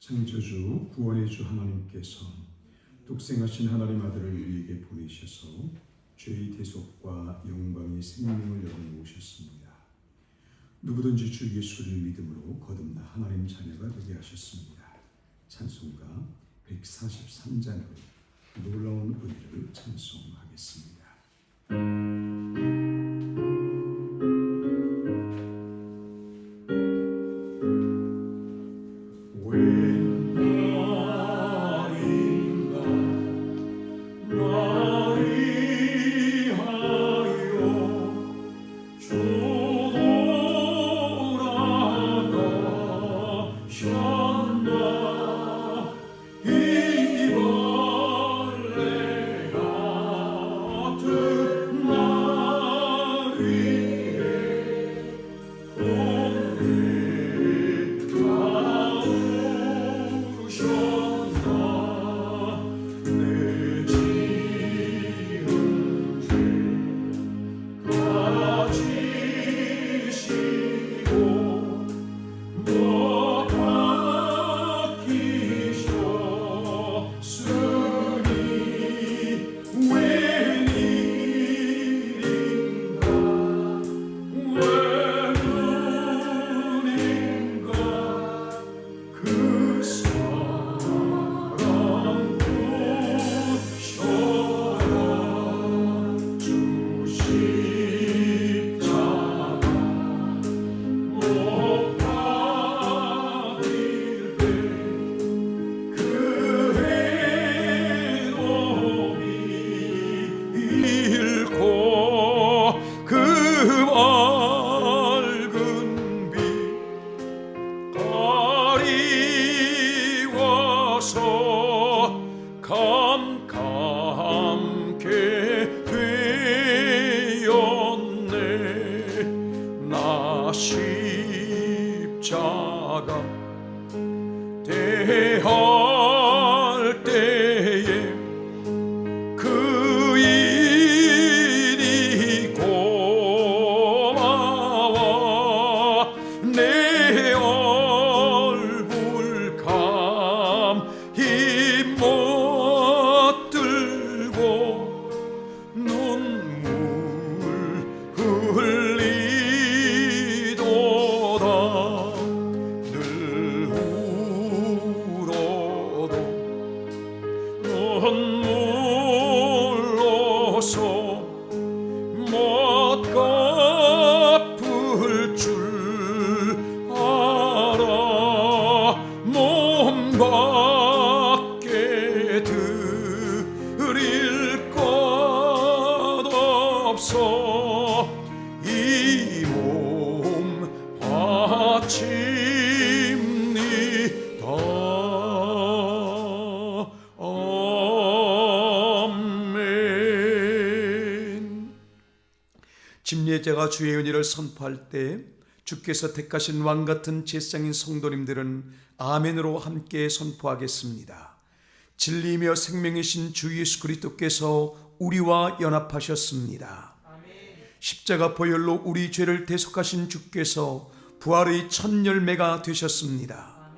창조주 구원의 주 하나님께서 독생하신 하나님 아들을 우리에게 보내셔서 죄의 대속과 영광의 생명을 열어놓으셨습니다. 누구든지 주 예수를 믿음으로 거듭나 하나님 자녀가 되게 하셨습니다. 찬송가 143장으로 놀라운 은혜를 찬송하겠습니다. 십자가 대할 때에 그 일이 고마워 내 얼굴 감히 못 들고 눈물 못 갚을 줄 알아 몸 밖에 드릴 것 없어 이 몸 바칩니다. 침례자가 주의 은혜를 선포할 때 주께서 택하신 왕같은 제상인 성도님들은 아멘으로 함께 선포하겠습니다. 진리이며 생명이신 주 예수 그리스도께서 우리와 연합하셨습니다. 십자가 보혈로 우리 죄를 대속하신 주께서 부활의 첫 열매가 되셨습니다.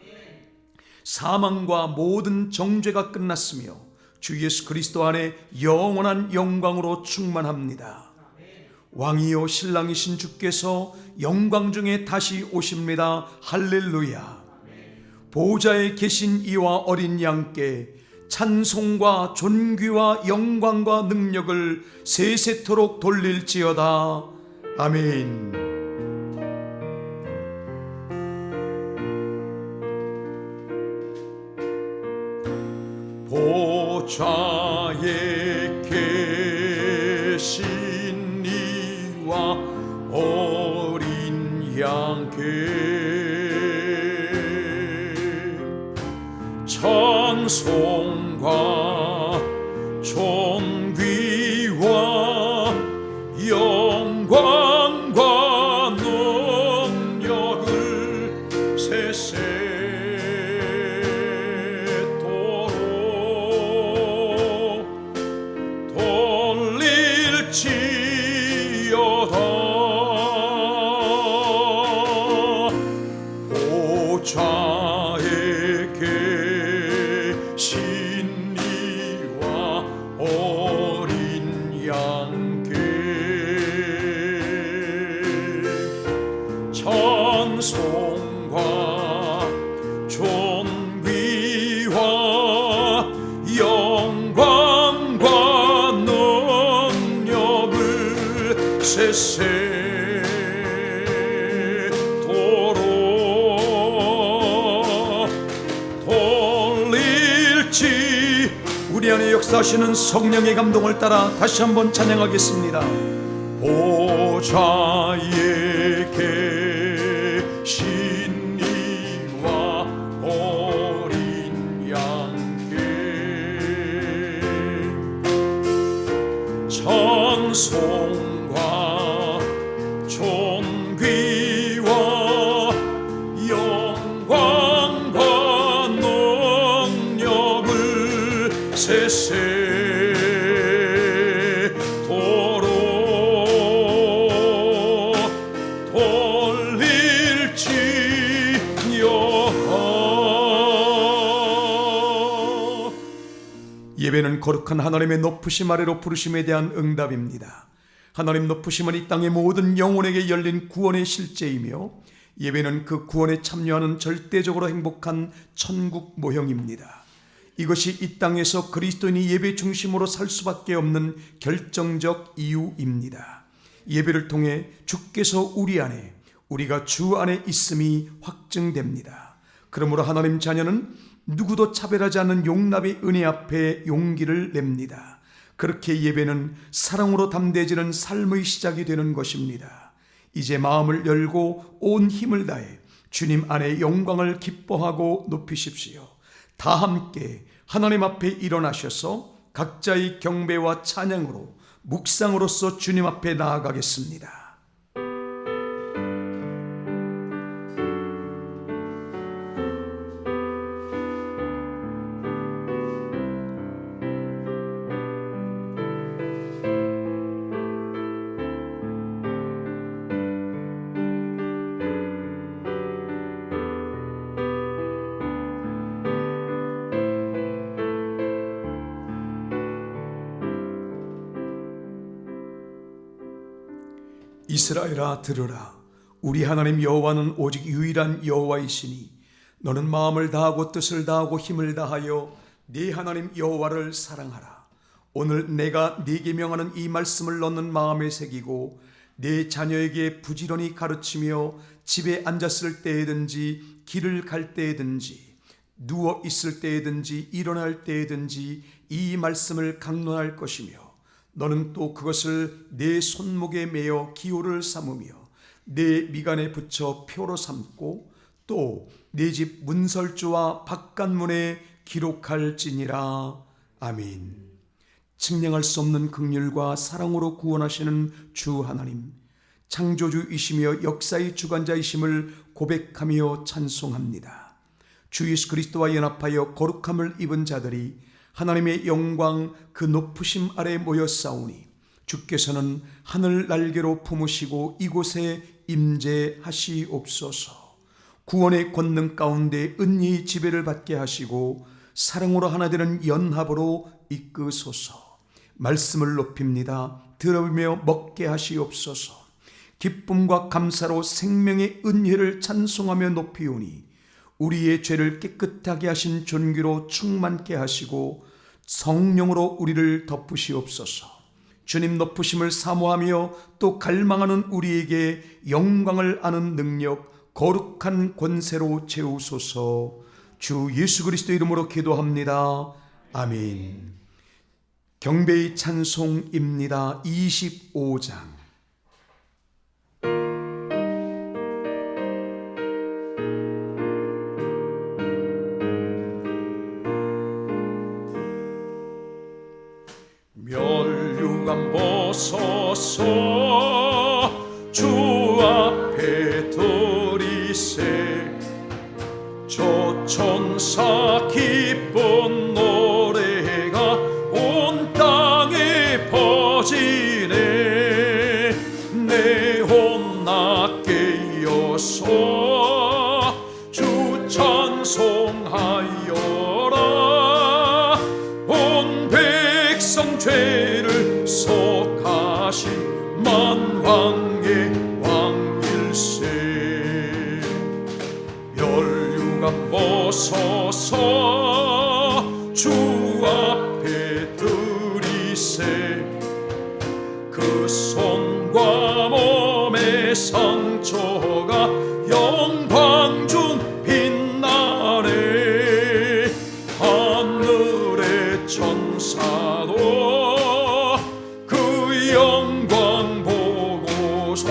사망과 모든 정죄가 끝났으며 주 예수 그리스도 안에 영원한 영광으로 충만합니다. 왕이요 신랑이신 주께서 영광 중에 다시 오십니다. 할렐루야. 보좌에 계신 이와 어린 양께 찬송과 존귀와 영광과 능력을 세세토록 돌릴지어다. 아멘. 보좌에 계신 어린 양께 찬송과 존귀와 영광과 능력을 세세토록 돌릴지어다. 보좌에 존귀와 영광과 능력을 세세토록 돌릴지. 우리 안에 역사하시는 성령의 감동을 따라 다시 한번 찬양하겠습니다. 보좌에 계신 이와 어린 양께 찬송과 존귀와 영광과 능력을 세세토록 돌릴지어다. 예배는 거룩한 하나님의 높으심 아래로 부르심에 대한 응답입니다. 하나님 높으심은 이 땅의 모든 영혼에게 열린 구원의 실제이며, 예배는 그 구원에 참여하는 절대적으로 행복한 천국 모형입니다. 이것이 이 땅에서 그리스도인이 예배 중심으로 살 수밖에 없는 결정적 이유입니다. 예배를 통해 주께서 우리 안에, 우리가 주 안에 있음이 확증됩니다. 그러므로 하나님 자녀는 누구도 차별하지 않는 용납의 은혜 앞에 용기를 냅니다. 그렇게 예배는 사랑으로 담대해지는 삶의 시작이 되는 것입니다. 이제 마음을 열고 온 힘을 다해 주님 안에 영광을 기뻐하고 높이십시오. 다 함께 하나님 앞에 일어나셔서 각자의 경배와 찬양으로 묵상으로서 주님 앞에 나아가겠습니다. 이스라엘아 들으라. 우리 하나님 여호와는 오직 유일한 여호와이시니 너는 마음을 다하고 뜻을 다하고 힘을 다하여 네 하나님 여호와를 사랑하라. 오늘 내가 네게 명하는 이 말씀을 너는 마음에 새기고 네 자녀에게 부지런히 가르치며 집에 앉았을 때에든지 길을 갈 때에든지 누워 있을 때에든지 일어날 때에든지 이 말씀을 강론할 것이며, 너는 또 그것을 내 손목에 매어 기호를 삼으며 내 미간에 붙여 표로 삼고 또 내 집 문설주와 바깥문에 기록할지니라. 아멘. 측량할 수 없는 긍휼과 사랑으로 구원하시는 주 하나님, 창조주이시며 역사의 주관자이심을 고백하며 찬송합니다. 주 예수 그리스도와 연합하여 거룩함을 입은 자들이 하나님의 영광 그 높으심 아래 모여 싸우니, 주께서는 하늘 날개로 품으시고 이곳에 임재하시옵소서. 구원의 권능 가운데 은혜의 지배를 받게 하시고 사랑으로 하나 되는 연합으로 이끄소서. 말씀을 높입니다. 들으며 먹게 하시옵소서. 기쁨과 감사로 생명의 은혜를 찬송하며 높이오니 우리의 죄를 깨끗하게 하신 존귀로 충만케 하시고 성령으로 우리를 덮으시옵소서. 주님 높으심을 사모하며 또 갈망하는 우리에게 영광을 아는 능력, 거룩한 권세로 채우소서. 주 예수 그리스도 이름으로 기도합니다. 아멘. 경배의 찬송입니다. 25장. 멸류관 벗어서 주 앞에 들이세, 저 천사 기쁜 노래가 온 땅에 퍼지네. 내 혼 낮게 이어서 주 찬송하여라. 온 백성 죄를 속하신 만왕의 왕일세. 멸류관 나서서 주 앞에 드리세. 그 손과 몸의 상처가 영광 중 빛나네. 하늘의 천사도 그 영광 보고서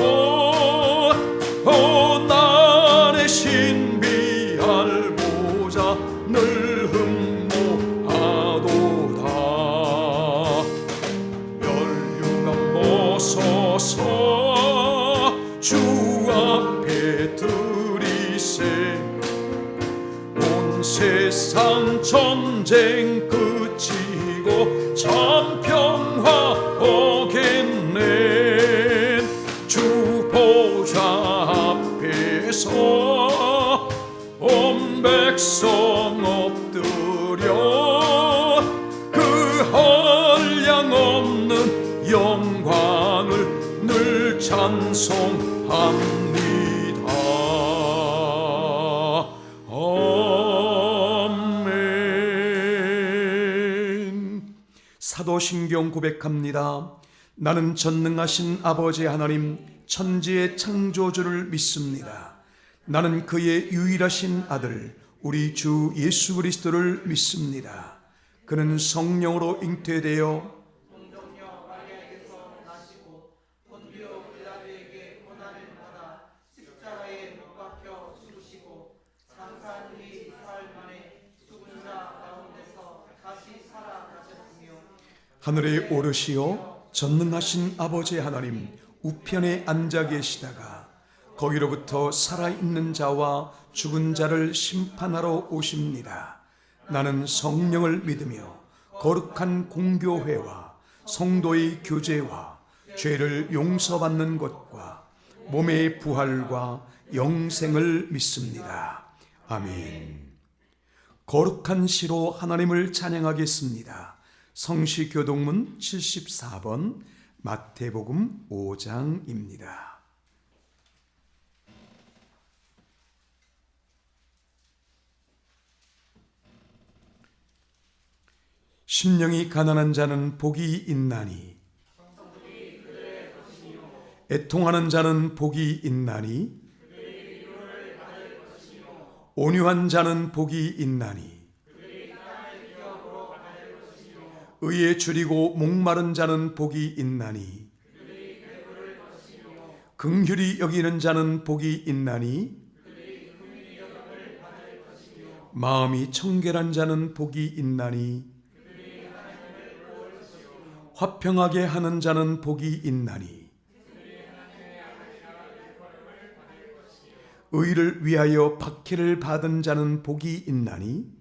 나의 신비할 보자 늘 흠모하도다. 멸류관 벗어서 주 앞에 드리세. 온 세상 전쟁 그치고 참 평화 오겠네. 주 보좌 앞에서 온 백성 엎드려 그 한량없는 영광을 늘 찬송합니다. 아멘. 사도신경 고백합니다. 나는 전능하신 아버지 하나님 천지의 창조주를 믿습니다. 나는 그의 유일하신 아들 우리 주 예수 그리스도를 믿습니다. 그는 성령으로 잉태되어 하늘에 오르시어 전능하신 아버지 하나님 우편에 앉아 계시다가 거기로부터 살아있는 자와 죽은 자를 심판하러 오십니다. 나는 성령을 믿으며 거룩한 공교회와 성도의 교제와 죄를 용서받는 것과 몸의 부활과 영생을 믿습니다. 아멘. 거룩한 시로 하나님을 찬양하겠습니다. 성시교동문 74번 마태복음 5장입니다. 심령이 가난한 자는 복이 있나니 애통하는 자는 복이 있나니 온유한 자는 복이 있나니 의에 줄이고 목마른 자는 복이 있나니 긍휼히 여기는 자는 복이 있나니 마음이 청결한 자는 복이 있나니 화평하게 하는 자는 복이 있나니 의를 위하여 박해를 받은 자는 복이 있나니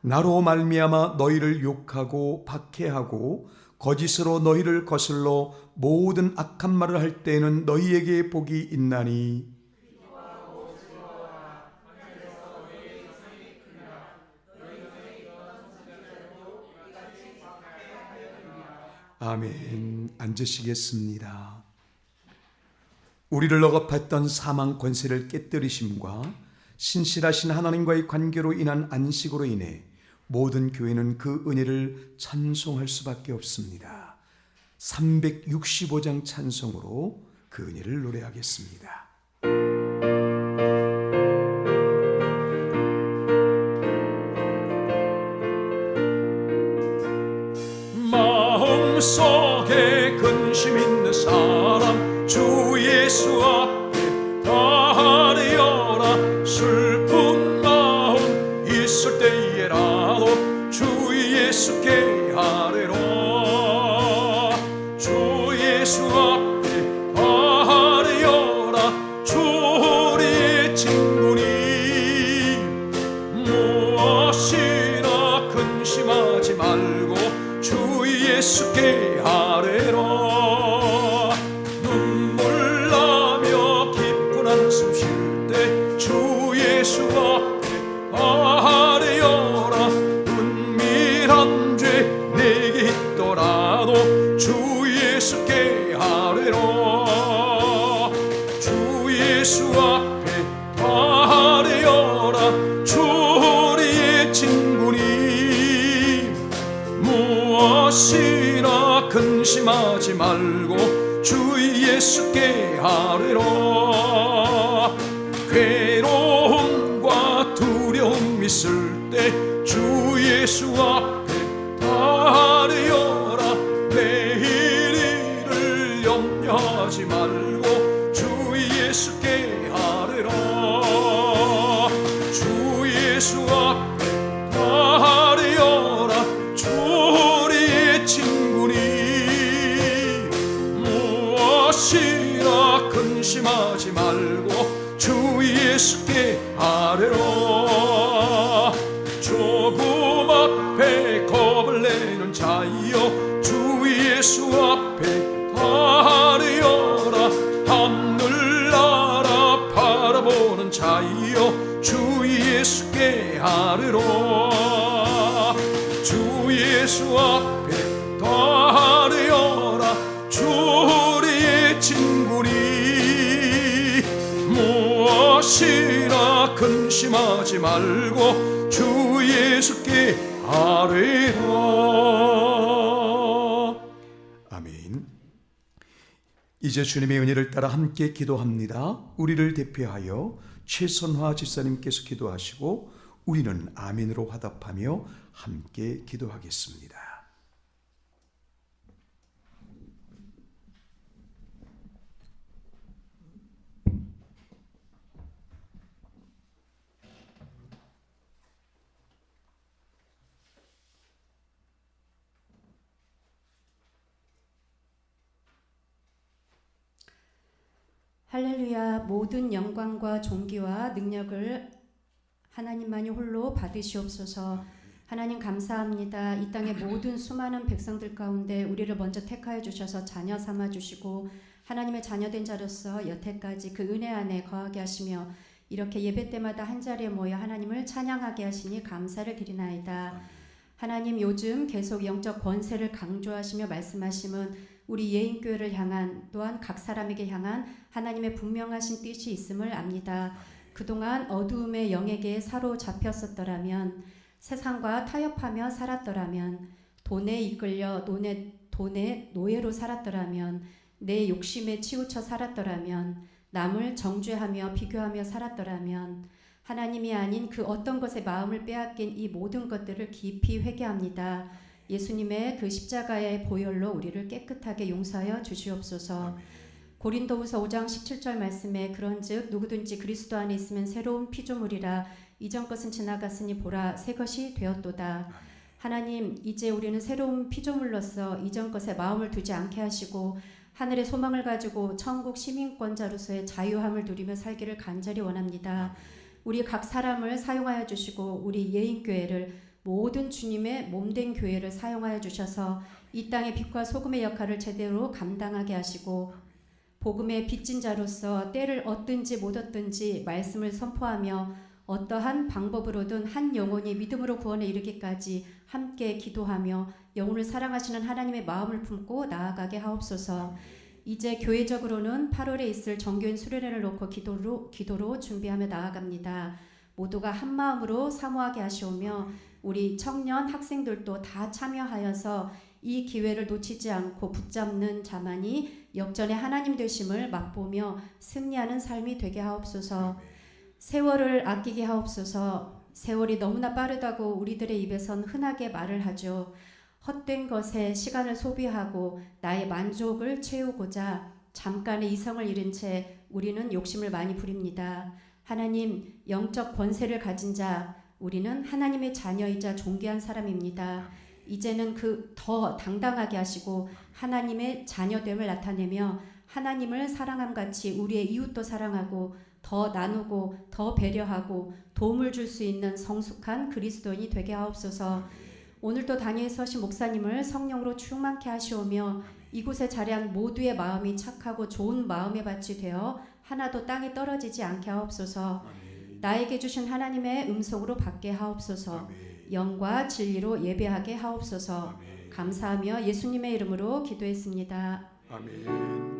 나로 말미암아 너희를 욕하고 박해하고 거짓으로 너희를 거슬러 모든 악한 말을 할 때에는 너희에게 복이 있나니 아멘. 앉으시겠습니다. 우리를 억압했던 사망 권세를 깨뜨리심과 신실하신 하나님과의 관계로 인한 안식으로 인해 모든 교회는 그 은혜를 찬송할 수밖에 없습니다. 365장 찬송으로 그 은혜를 노래하겠습니다. 마음속에 근심 있는 사람 주 예수 앞에 다하리어라. 슬픈 마음 있을 때에라도 주 예수께 아뢰라. 주 예수 앞에 다하리어라. 주 우리의 친구니 무엇이나 근심하지 말고 주 예수께 아뢰라. 눈물 나며 기쁜 한숨 쉴 때 주 예수 앞에 아뢰어라. 은밀한 죄 내게 있더라도 주 예수께 아뢰라. 주 예수 앞에 아뢰어라. 말고 주 예수께 아뢰라. 괴로움과 두려움 있을 때 주 예수 앞에 아뢰어라. 내일 일을 염려하지 말고 주 예수께 아뢰라. 주 예수 앞에 아뢰어라. 주 우리의 친구니 무엇이라 근심하지 말고 주 예수께 아뢰라. 조금 앞에 겁을 내는 자여 주 예수 앞에 아뢰어라. 하늘 나라 바라보는 자여 주 예수께 아뢰라. 주 예수 앞에 아뢰어라. 주 우리의 친구니 무엇이라 근심하지 말고 주 예수께 아뢰라. 아멘. 이제 주님의 은혜를 따라 함께 기도합니다. 우리를 대표하여 최선화 집사님께서 기도하시고 우리는 아멘으로 화답하며 함께 기도하겠습니다. 할렐루야. 모든 영광과 존귀와 능력을 하나님만이 홀로 받으시옵소서. 하나님 감사합니다. 이 땅의 모든 수많은 백성들 가운데 우리를 먼저 택하여 주셔서 자녀 삼아 주시고 하나님의 자녀된 자로서 여태까지 그 은혜 안에 거하게 하시며 이렇게 예배 때마다 한자리에 모여 하나님을 찬양하게 하시니 감사를 드리나이다. 하나님, 요즘 계속 영적 권세를 강조하시며 말씀하심은 우리 예인교회를 향한, 또한 각 사람에게 향한 하나님의 분명하신 뜻이 있음을 압니다. 그동안 어두움의 영에게 사로잡혔었더라면, 세상과 타협하며 살았더라면, 돈에 이끌려 돈의 노예로 살았더라면, 내 욕심에 치우쳐 살았더라면, 남을 정죄하며 비교하며 살았더라면, 하나님이 아닌 그 어떤 것에 마음을 빼앗긴 이 모든 것들을 깊이 회개합니다. 예수님의 그 십자가의 보혈로 우리를 깨끗하게 용서하여 주시옵소서. 고린도후서 5장 17절 말씀에 그런즉 누구든지 그리스도 안에 있으면 새로운 피조물이라 이전 것은 지나갔으니 보라 새 것이 되었도다. 하나님, 이제 우리는 새로운 피조물로서 이전 것에 마음을 두지 않게 하시고 하늘의 소망을 가지고 천국 시민권자로서의 자유함을 누리며 살기를 간절히 원합니다. 우리 각 사람을 사용하여 주시고 우리 예인교회를 모든 주님의 몸된 교회를 사용하여 주셔서 이 땅의 빛과 소금의 역할을 제대로 감당하게 하시고 복음의 빚진 자로서 때를 얻든지 못 얻든지 말씀을 선포하며 어떠한 방법으로든 한 영혼이 믿음으로 구원에 이르기까지 함께 기도하며 영혼을 사랑하시는 하나님의 마음을 품고 나아가게 하옵소서. 이제 교회적으로는 8월에 있을 정교인 수련회를 놓고 기도로 준비하며 나아갑니다. 모두가 한 마음으로 사모하게 하시오며 우리 청년 학생들도 다 참여하여서 이 기회를 놓치지 않고 붙잡는 자만이 역전의 하나님 되심을 맛보며 승리하는 삶이 되게 하옵소서. 세월을 아끼게 하옵소서. 세월이 너무나 빠르다고 우리들의 입에선 흔하게 말을 하죠. 헛된 것에 시간을 소비하고 나의 만족을 채우고자 잠깐의 이성을 잃은 채 우리는 욕심을 많이 부립니다. 하나님, 영적 권세를 가진 자, 우리는 하나님의 자녀이자 존귀한 사람입니다. 이제는 그 더 당당하게 하시고 하나님의 자녀됨을 나타내며 하나님을 사랑함 같이 우리의 이웃도 사랑하고 더 나누고 더 배려하고 도움을 줄 수 있는 성숙한 그리스도인이 되게 하옵소서. 오늘도 단위에 서신 목사님을 성령으로 충만케 하시오며 이곳에 자리한 모두의 마음이 착하고 좋은 마음의 밭이 되어 하나도 땅에 떨어지지 않게 하옵소서. 나에게 주신 하나님의 음성으로 받게 하옵소서. 영과 진리로 예배하게 하옵소서. 감사하며 예수님의 이름으로 기도했습니다. 아멘.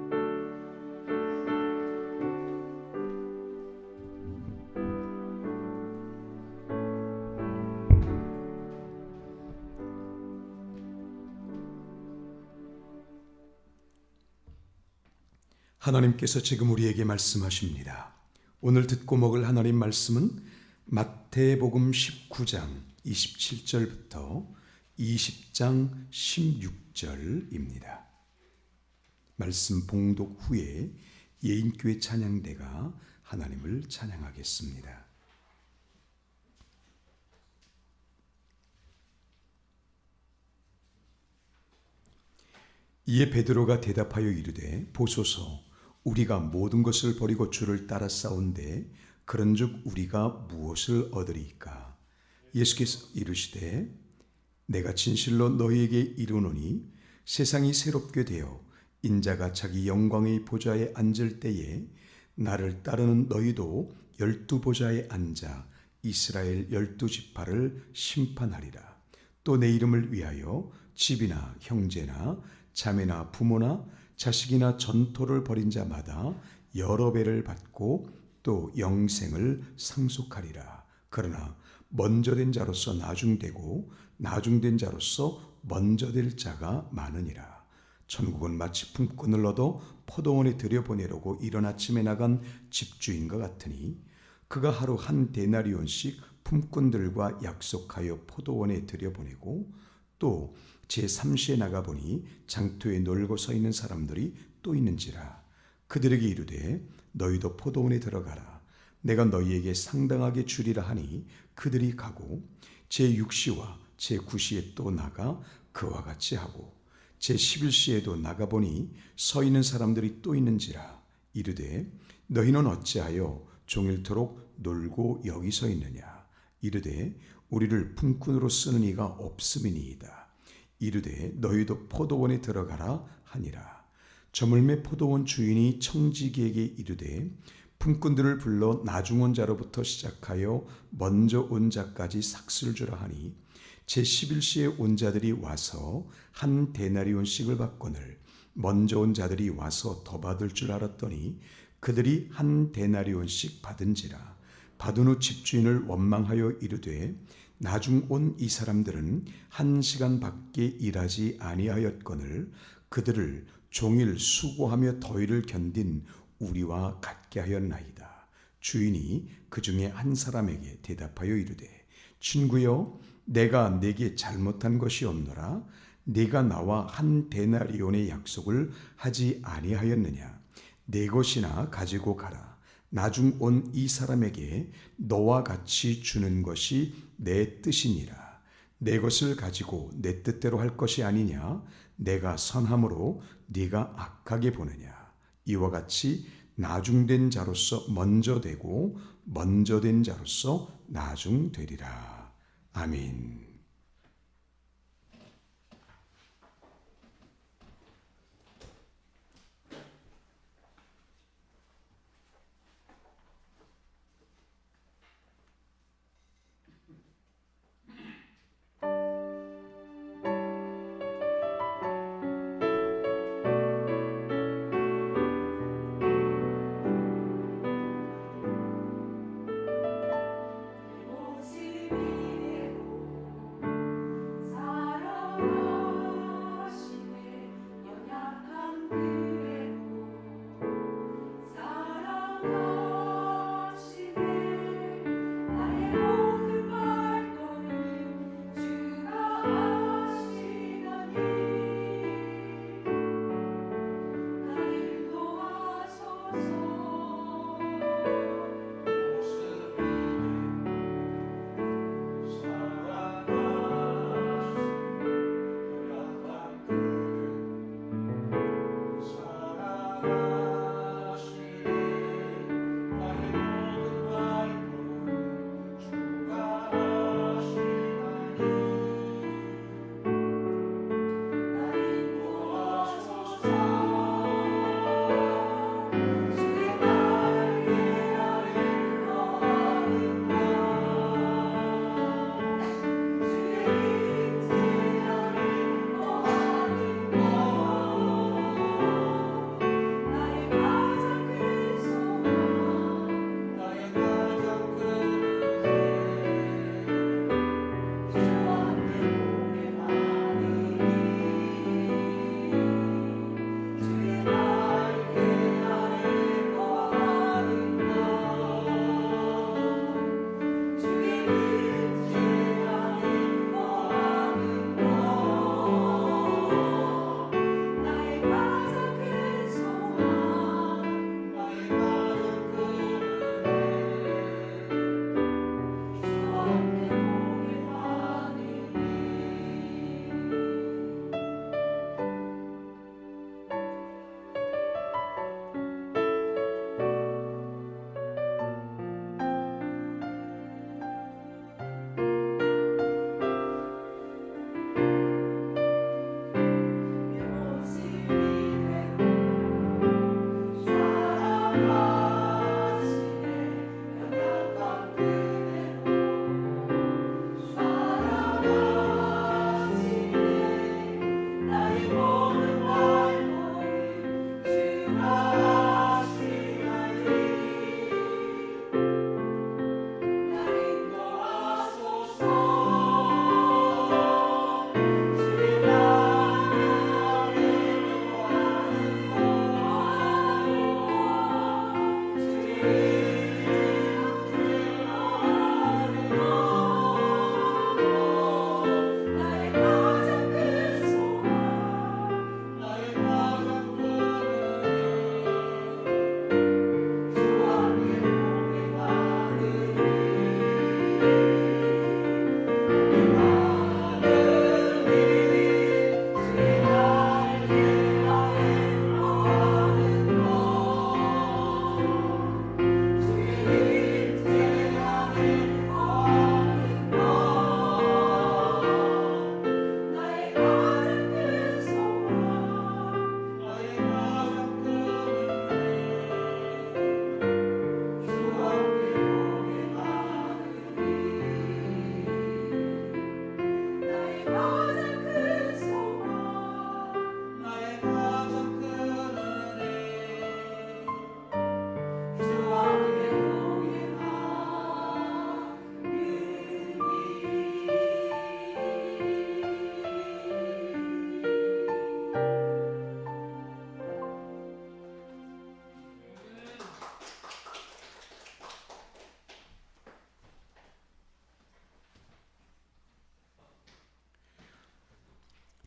하나님께서 지금 우리에게 말씀하십니다. 오늘 듣고 먹을 하나님 말씀은 마태복음 19장 27절부터 20장 16절입니다. 말씀 봉독 후에 예인교회 찬양대가 하나님을 찬양하겠습니다. 이에 베드로가 대답하여 이르되 보소서 우리가 모든 것을 버리고 주를 따라 싸운데 그런즉 우리가 무엇을 얻으리이까? 예수께서 이르시되 내가 진실로 너희에게 이르노니 세상이 새롭게 되어 인자가 자기 영광의 보좌에 앉을 때에 나를 따르는 너희도 12보좌에 앉아 이스라엘 12지파를 심판하리라. 또 내 이름을 위하여 집이나 형제나 자매나 부모나 자식이나 전토를 벌인 자마다 여러 배를 받고 또 영생을 상속하리라. 그러나 먼저 된 자로서 나중되고 나중된 자로서 먼저 될 자가 많으니라. 천국은 마치 품꾼을 얻어 포도원에 들여보내려고 이른 아침에 나간 집주인과 같으니 그가 하루 한 데나리온씩 품꾼들과 약속하여 포도원에 들여보내고 또 제3시에 나가보니 장터에 놀고 서 있는 사람들이 또 있는지라. 그들에게 이르되 너희도 포도원에 들어가라. 내가 너희에게 상당하게 주리라 하니 그들이 가고 제6시와 제9시에 또 나가 그와 같이 하고 제11시에도 나가보니 서 있는 사람들이 또 있는지라. 이르되 너희는 어찌하여 종일토록 놀고 여기 서 있느냐. 이르되 우리를 품꾼으로 쓰는 이가 없음이니이다. 이르되 너희도 포도원에 들어가라 하니라. 저물매 포도원 주인이 청지기에게 이르되 품꾼들을 불러 나중 온 자로부터 시작하여 먼저 온 자까지 삭슬 주라 하니 제11시에 온 자들이 와서 한 데나리온씩을 받거늘 먼저 온 자들이 와서 더 받을 줄 알았더니 그들이 한 데나리온씩 받은지라. 받은 후 집주인을 원망하여 이르되 나중 온 이 사람들은 1시간밖에 일하지 아니하였거늘 그들을 종일 수고하며 더위를 견딘 우리와 같게 하였나이다. 주인이 그 중에 한 사람에게 대답하여 이르되 친구여 내가 네게 잘못한 것이 없노라. 네가 나와 한 데나리온의 약속을 하지 아니하였느냐. 네 것이나 가지고 가라. 나중 온 이 사람에게 너와 같이 주는 것이 내 뜻이니라. 내 것을 가지고 내 뜻대로 할 것이 아니냐. 내가 선함으로 네가 악하게 보느냐. 이와 같이 나중된 자로서 먼저 되고 먼저 된 자로서 나중 되리라. 아멘.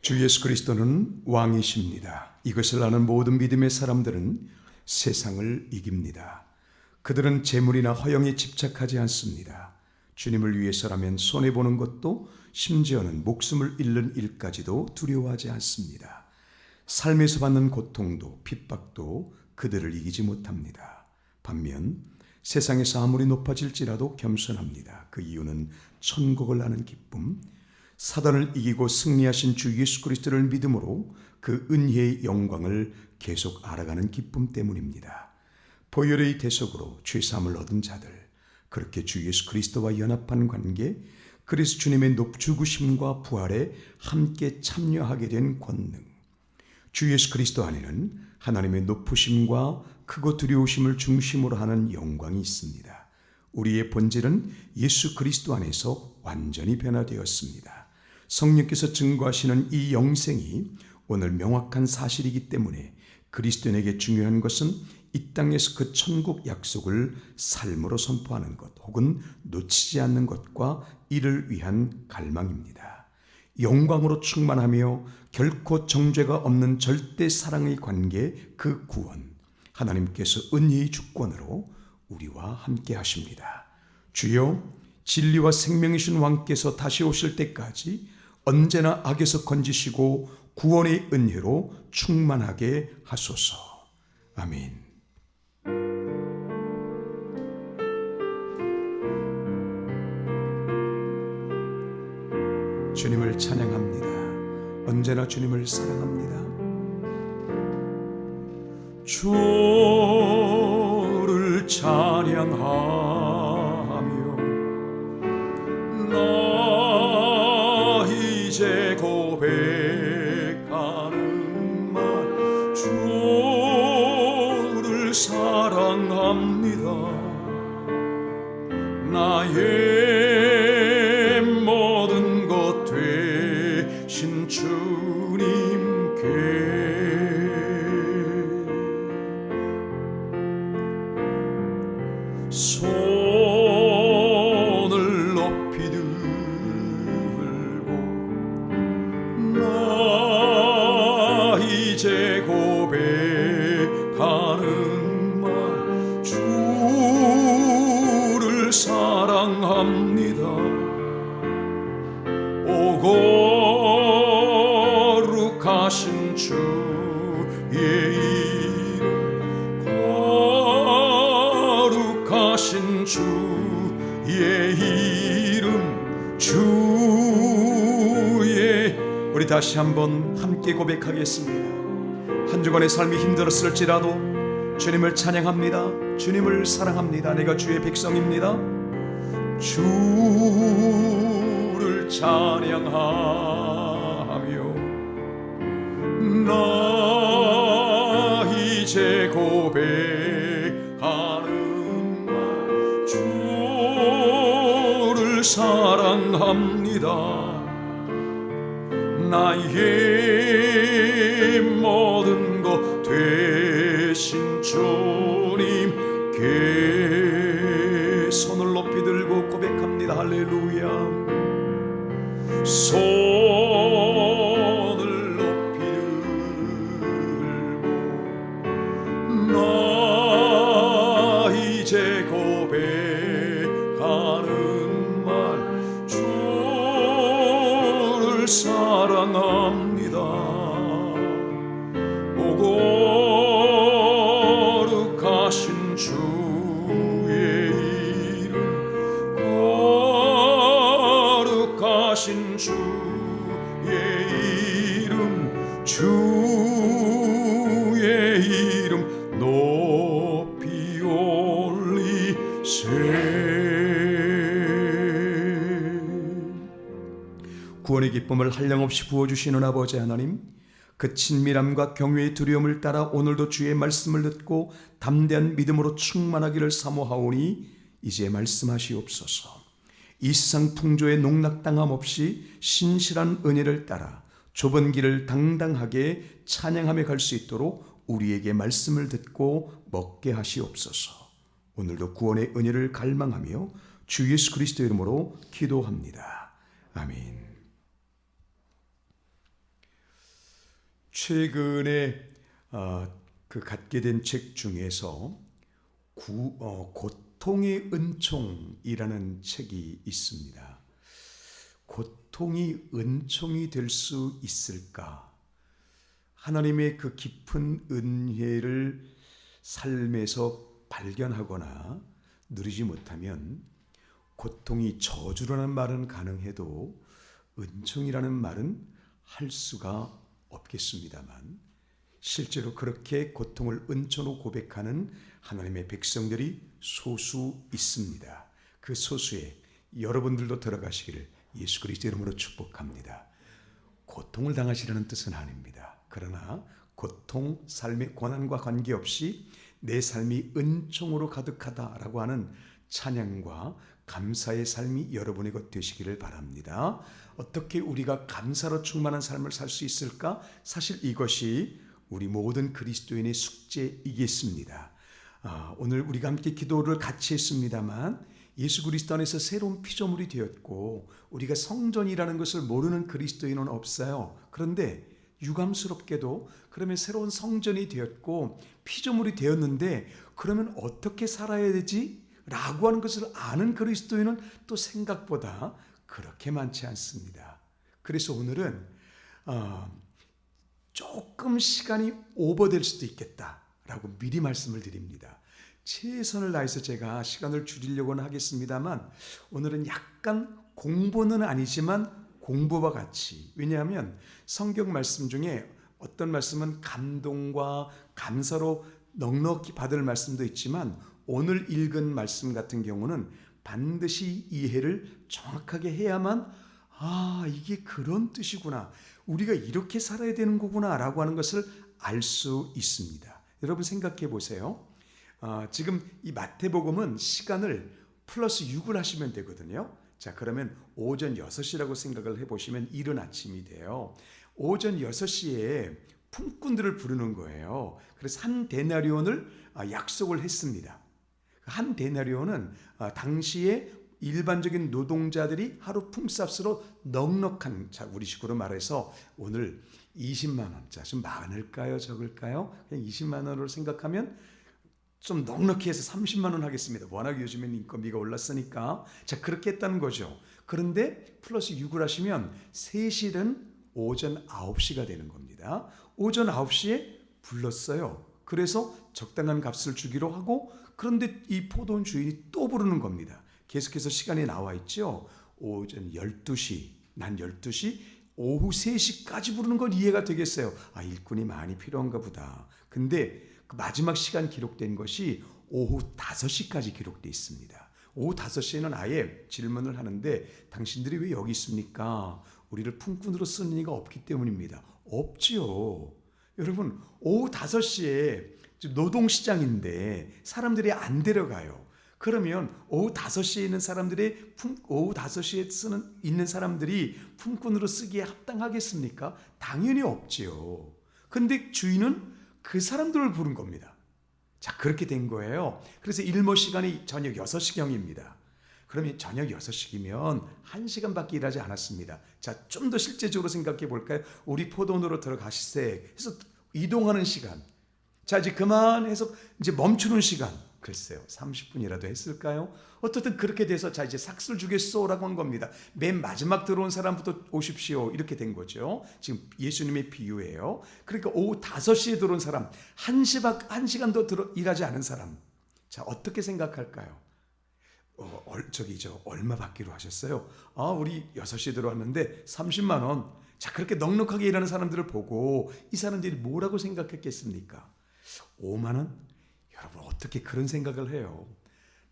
주 예수 그리스도는 왕이십니다. 이것을 아는 모든 믿음의 사람들은 세상을 이깁니다. 그들은 재물이나 허영에 집착하지 않습니다. 주님을 위해서라면 손해보는 것도 심지어는 목숨을 잃는 일까지도 두려워하지 않습니다. 삶에서 받는 고통도 핍박도 그들을 이기지 못합니다. 반면 세상에서 아무리 높아질지라도 겸손합니다. 그 이유는 천국을 아는 기쁨, 사단을 이기고 승리하신 주 예수 그리스도를 믿음으로 그 은혜의 영광을 계속 알아가는 기쁨 때문입니다. 보혈의 대속으로 죄사함을 얻은 자들, 그렇게 주 예수 그리스도와 연합한 관계, 그리스도 주님의 죽으심과 부활에 함께 참여하게 된 권능, 주 예수 그리스도 안에는 하나님의 높으심과 크고 두려우심을 중심으로 하는 영광이 있습니다. 우리의 본질은 예수 그리스도 안에서 완전히 변화되었습니다. 성령께서 증거하시는 이 영생이 오늘 명확한 사실이기 때문에 그리스도인에게 중요한 것은 이 땅에서 그 천국 약속을 삶으로 선포하는 것 혹은 놓치지 않는 것과 이를 위한 갈망입니다. 영광으로 충만하며 결코 정죄가 없는 절대 사랑의 관계, 그 구원, 하나님께서 은혜의 주권으로 우리와 함께 하십니다. 주여, 진리와 생명이신 왕께서 다시 오실 때까지 언제나 악에서 건지시고 구원의 은혜로 충만하게 하소서. 아멘. 주님을 찬양합니다. 언제나 주님을 사랑합니다. 주를 찬양하며 나 이제 고백하는 말, 주를 사랑합니다. 나의 모든 것 되신 주님께 손을 높이 들고 나 이제 고백하는 말, 주를 사랑합니다. 오 거룩하신 주의 이름, 거룩하신 주의 이름, 주의, 우리 다시 한번 함께 고백하겠습니다. 한 주간의 삶이 힘들었을지라도 주님을 찬양합니다. 주님을 사랑합니다. 내가 주의 백성입니다. 주를 찬양하며 나 이제 고백하는 말, 주를 사랑합니다. 나의 모든 것 되신 주님께 손을 높이 들고 고백합니다. 할렐루야. 손을 높이 들고 나 이제 고백하는 말, 주를 사랑합니다. 오 거룩하신 주의 이름, 거룩하신 주의 이름, 주의 이름 높이 올리세. 구원의 기쁨을 한량없이 부어주시는 아버지 하나님, 그 친밀함과 경외의 두려움을 따라 오늘도 주의 말씀을 듣고 담대한 믿음으로 충만하기를 사모하오니 이제 말씀하시옵소서. 이 세상 풍조에 농락당함 없이 신실한 은혜를 따라 좁은 길을 당당하게 찬양하며 갈 수 있도록 우리에게 말씀을 듣고 먹게 하시옵소서. 오늘도 구원의 은혜를 갈망하며 주 예수 그리스도 이름으로 기도합니다. 아멘. 최근에 갖게 된 책 중에서 고통의 은총이라는 책이 있습니다. 고통이 은총이 될 수 있을까? 하나님의 그 깊은 은혜를 삶에서 발견하거나 누리지 못하면 고통이 저주라는 말은 가능해도 은총이라는 말은 할 수가 없겠습니다만 실제로 그렇게 고통을 은총으로 고백하는 하나님의 백성들이 소수 있습니다. 그 소수에 여러분들도 들어가시기를 예수 그리스도 이름으로 축복합니다. 고통을 당하시라는 뜻은 아닙니다. 그러나 고통, 삶의 고난과 관계없이 내 삶이 은총으로 가득하다라고 하는 찬양과 감사의 삶이 여러분의 것 되시기를 바랍니다. 어떻게 우리가 감사로 충만한 삶을 살 수 있을까? 사실 이것이 우리 모든 그리스도인의 숙제이겠습니다. 오늘 우리가 함께 기도를 같이 했습니다만 예수 그리스도 안에서 새로운 피조물이 되었고 우리가 성전이라는 것을 모르는 그리스도인은 없어요. 그런데 유감스럽게도 그러면 새로운 성전이 되었고 피조물이 되었는데 그러면 어떻게 살아야 되지? 라고 하는 것을 아는 그리스도인은 또 생각보다 그렇게 많지 않습니다. 그래서 오늘은 조금 시간이 오버될 수도 있겠다라고 미리 말씀을 드립니다. 최선을 다해서 제가 시간을 줄이려고는 하겠습니다만 오늘은 약간 공부는 아니지만 공부와 같이, 왜냐하면 성경 말씀 중에 어떤 말씀은 감동과 감사로 넉넉히 받을 말씀도 있지만 오늘 읽은 말씀 같은 경우는 반드시 이해를 정확하게 해야만 이게 그런 뜻이구나, 우리가 이렇게 살아야 되는 거구나 라고 하는 것을 알 수 있습니다. 여러분 생각해 보세요. 지금 이 마태복음은 시간을 플러스 6을 하시면 되거든요. 자, 그러면 오전 6시라고 생각을 해보시면 이른 아침이 돼요. 오전 6시에 품꾼들을 부르는 거예요. 그래서 한 데나리온을 약속을 했습니다. 한 데나리온은 당시에 일반적인 노동자들이 하루 품삯으로 넉넉한, 자, 우리식으로 말해서 오늘 20만 원, 자, 좀 많을까요, 적을까요? 그냥 20만 원으로 생각하면 좀 넉넉히 해서 30만 원 하겠습니다. 워낙 요즘엔 인건비가 올랐으니까. 자, 그렇게 했다는 거죠. 그런데 플러스 6을 하시면 세실은 오전 9시가 되는 겁니다. 오전 9시에 불렀어요. 그래서 적당한 값을 주기로 하고, 그런데 이 포도원 주인이 또 부르는 겁니다. 계속해서 시간이 나와 있죠. 오전 12시, 난 12시, 오후 3시까지 부르는 건 이해가 되겠어요. 일꾼이 많이 필요한가 보다. 근데 그 마지막 시간 기록된 것이 오후 5시까지 기록되어 있습니다. 오후 5시에는 아예 질문을 하는데 당신들이 왜 여기 있습니까? 우리를 품꾼으로 쓰는 이가 없기 때문입니다. 없지요. 여러분, 오후 5시에 노동시장인데 사람들이 안 데려가요. 그러면 오후 5시에 있는 사람들이 오후 5시에 있는 사람들이 품꾼으로 쓰기에 합당하겠습니까? 당연히 없지요. 근데 주인은 그 사람들을 부른 겁니다. 자, 그렇게 된 거예요. 그래서 일모 시간이 저녁 6시경입니다. 그러면 저녁 6시면 1시간밖에 일하지 않았습니다. 자, 좀 더 실제적으로 생각해 볼까요? 우리 포도원으로 들어가시세 해서 이동하는 시간. 자, 이제 그만해서 이제 멈추는 시간. 글쎄요, 30분이라도 했을까요? 어떻든 그렇게 돼서 자, 이제 삭슬 주겠소라고 한 겁니다. 맨 마지막 들어온 사람부터 오십시오. 이렇게 된 거죠. 지금 예수님의 비유예요. 그러니까 오후 5시에 들어온 사람, 1시간도 일하지 않은 사람. 자, 어떻게 생각할까요? 얼마 받기로 하셨어요? 우리 6시에 들어왔는데 30만 원. 자, 그렇게 넉넉하게 일하는 사람들을 보고 이 사람들이 뭐라고 생각했겠습니까? 5만 원? 여러분, 어떻게 그런 생각을 해요?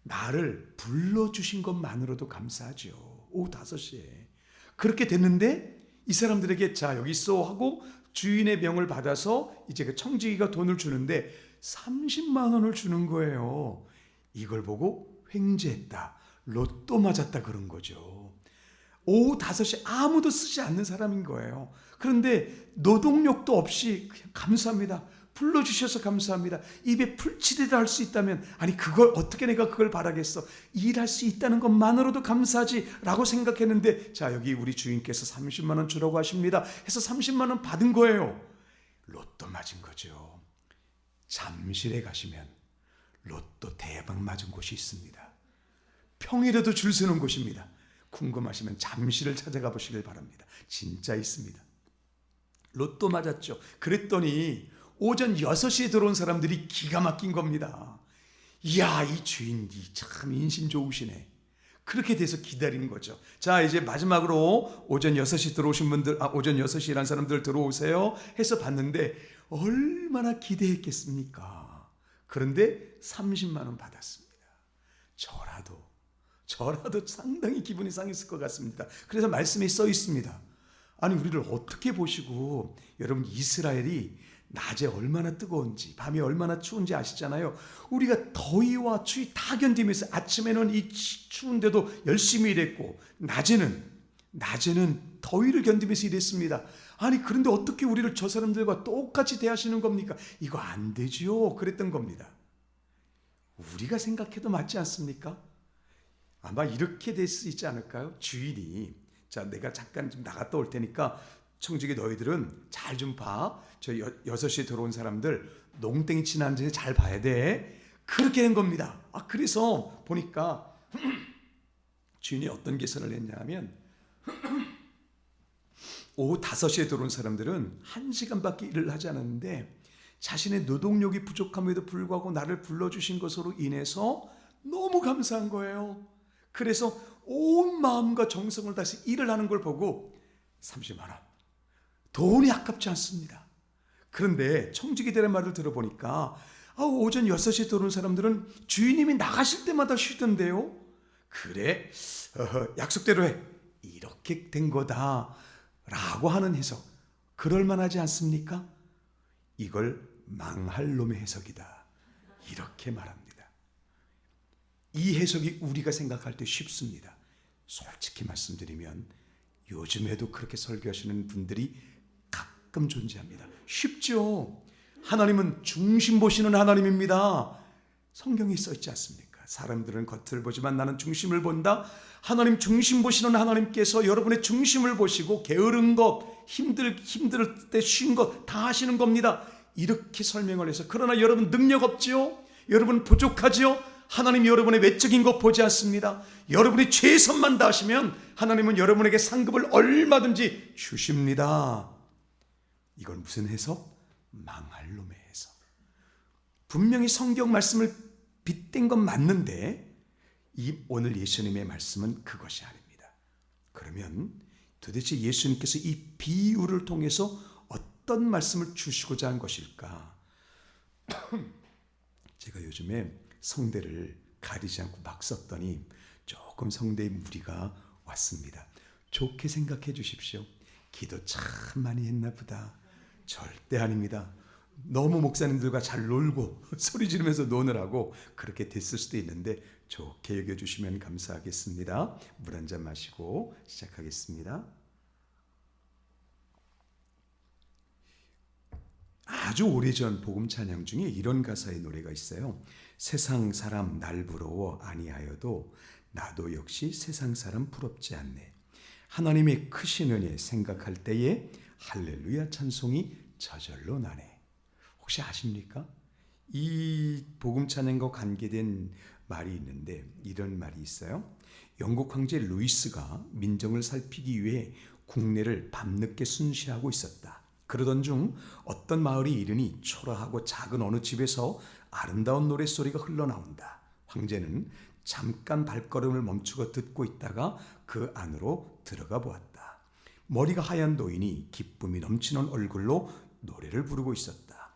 나를 불러주신 것만으로도 감사하죠. 오후 5시에. 그렇게 됐는데 이 사람들에게 자, 여기 있어 하고 주인의 명을 받아서 이제 그 청지기가 돈을 주는데 30만 원을 주는 거예요. 이걸 보고 횡재했다, 로또 맞았다 그런 거죠. 오후 5시 아무도 쓰지 않는 사람인 거예요. 그런데 노동력도 없이 그냥 감사합니다, 불러주셔서 감사합니다, 입에 풀칠이라 할 수 있다면, 아니 그걸 어떻게 내가 그걸 바라겠어, 일할 수 있다는 것만으로도 감사하지 라고 생각했는데, 자, 여기 우리 주인께서 30만 원 주라고 하십니다 해서 30만 원 받은 거예요. 로또 맞은 거죠. 잠실에 가시면 로또 대박 맞은 곳이 있습니다. 평일에도 줄 서는 곳입니다. 궁금하시면 잠실을 찾아가 보시길 바랍니다. 진짜 있습니다. 로또 맞았죠. 그랬더니 오전 6시에 들어온 사람들이 기가 막힌 겁니다. 이야, 이 주인이 참 인심 좋으시네. 그렇게 돼서 기다린 거죠. 자, 이제 마지막으로 오전 6시 들어오신 분들, 오전 6시 일한 사람들 들어오세요 해서 봤는데 얼마나 기대했겠습니까? 그런데 30만 원 받았습니다. 저라도 상당히 기분이 상했을 것 같습니다. 그래서 말씀에 써 있습니다. 아니, 우리를 어떻게 보시고, 여러분 이스라엘이 낮에 얼마나 뜨거운지 밤이 얼마나 추운지 아시잖아요. 우리가 더위와 추위 다 견디면서 아침에는 이 추운데도 열심히 일했고 낮에는 더위를 견디면서 일했습니다. 아니, 그런데 어떻게 우리를 저 사람들과 똑같이 대하시는 겁니까? 이거 안 되지요. 그랬던 겁니다. 우리가 생각해도 맞지 않습니까? 아마 이렇게 될 수 있지 않을까요? 주인이, 자, 내가 잠깐 좀 나갔다 올 테니까 청지기 너희들은 잘 좀 봐. 저 6시에 들어온 사람들 농땡이 치는 전에 잘 봐야 돼. 그렇게 된 겁니다. 그래서 보니까 주인이 어떤 계산을 했냐면 오후 5시에 들어온 사람들은 1시간밖에 일을 하지 않았는데 자신의 노동력이 부족함에도 불구하고 나를 불러주신 것으로 인해서 너무 감사한 거예요. 그래서 온 마음과 정성을 다해서 일을 하는 걸 보고 30만 원. 돈이 아깝지 않습니다. 그런데 청지기들의 말을 들어보니까 오전 6시에 들어온 사람들은 주인님이 나가실 때마다 쉬던데요. 그래, 약속대로 해. 이렇게 된 거다 라고 하는 해석, 그럴만하지 않습니까? 이걸 망할 놈의 해석이다 이렇게 말합니다. 이 해석이 우리가 생각할 때 쉽습니다. 솔직히 말씀드리면 요즘에도 그렇게 설교하시는 분들이 가끔 존재합니다. 쉽죠. 하나님은 중심 보시는 하나님입니다. 성경에 써 있지 않습니까? 사람들은 겉을 보지만 나는 중심을 본다. 하나님 중심 보시는 하나님께서 여러분의 중심을 보시고 게으른 것, 힘들 때 쉰 것 다 하시는 겁니다. 이렇게 설명을 해서, 그러나 여러분 능력 없지요? 여러분 부족하지요? 하나님 여러분의 외적인 것 보지 않습니다. 여러분이 최선만 다하시면 하나님은 여러분에게 상급을 얼마든지 주십니다. 이건 무슨 해석? 망할 놈의 해석. 분명히 성경 말씀을 빗댄 건 맞는데 오늘 예수님의 말씀은 그것이 아닙니다. 그러면 도대체 예수님께서 이 비유를 통해서 어떤 말씀을 주시고자 한 것일까? 제가 요즘에 성대를 가리지 않고 막 썼더니 조금 성대에 무리가 왔습니다. 좋게 생각해 주십시오. 기도 참 많이 했나 보다. 절대 아닙니다. 너무 목사님들과 잘 놀고 소리 지르면서 노느라고 그렇게 됐을 수도 있는데 좋게 여겨주시면 감사하겠습니다. 물 한 잔 마시고 시작하겠습니다. 아주 오래전 복음 찬양 중에 이런 가사의 노래가 있어요. 세상 사람 날 부러워 아니하여도 나도 역시 세상 사람 부럽지 않네. 하나님의 크신 은혜 생각할 때에 할렐루야 찬송이 저절로 나네. 혹시 아십니까? 이 복음 찬양과 관계된 말이 있는데 이런 말이 있어요. 영국 황제 루이스가 민정을 살피기 위해 국내를 밤늦게 순시하고 있었다. 그러던 중 어떤 마을이 이르니 초라하고 작은 어느 집에서 아름다운 노랫소리가 흘러나온다. 황제는 잠깐 발걸음을 멈추고 듣고 있다가 그 안으로 들어가 보았다. 머리가 하얀 노인이 기쁨이 넘치는 얼굴로 노래를 부르고 있었다.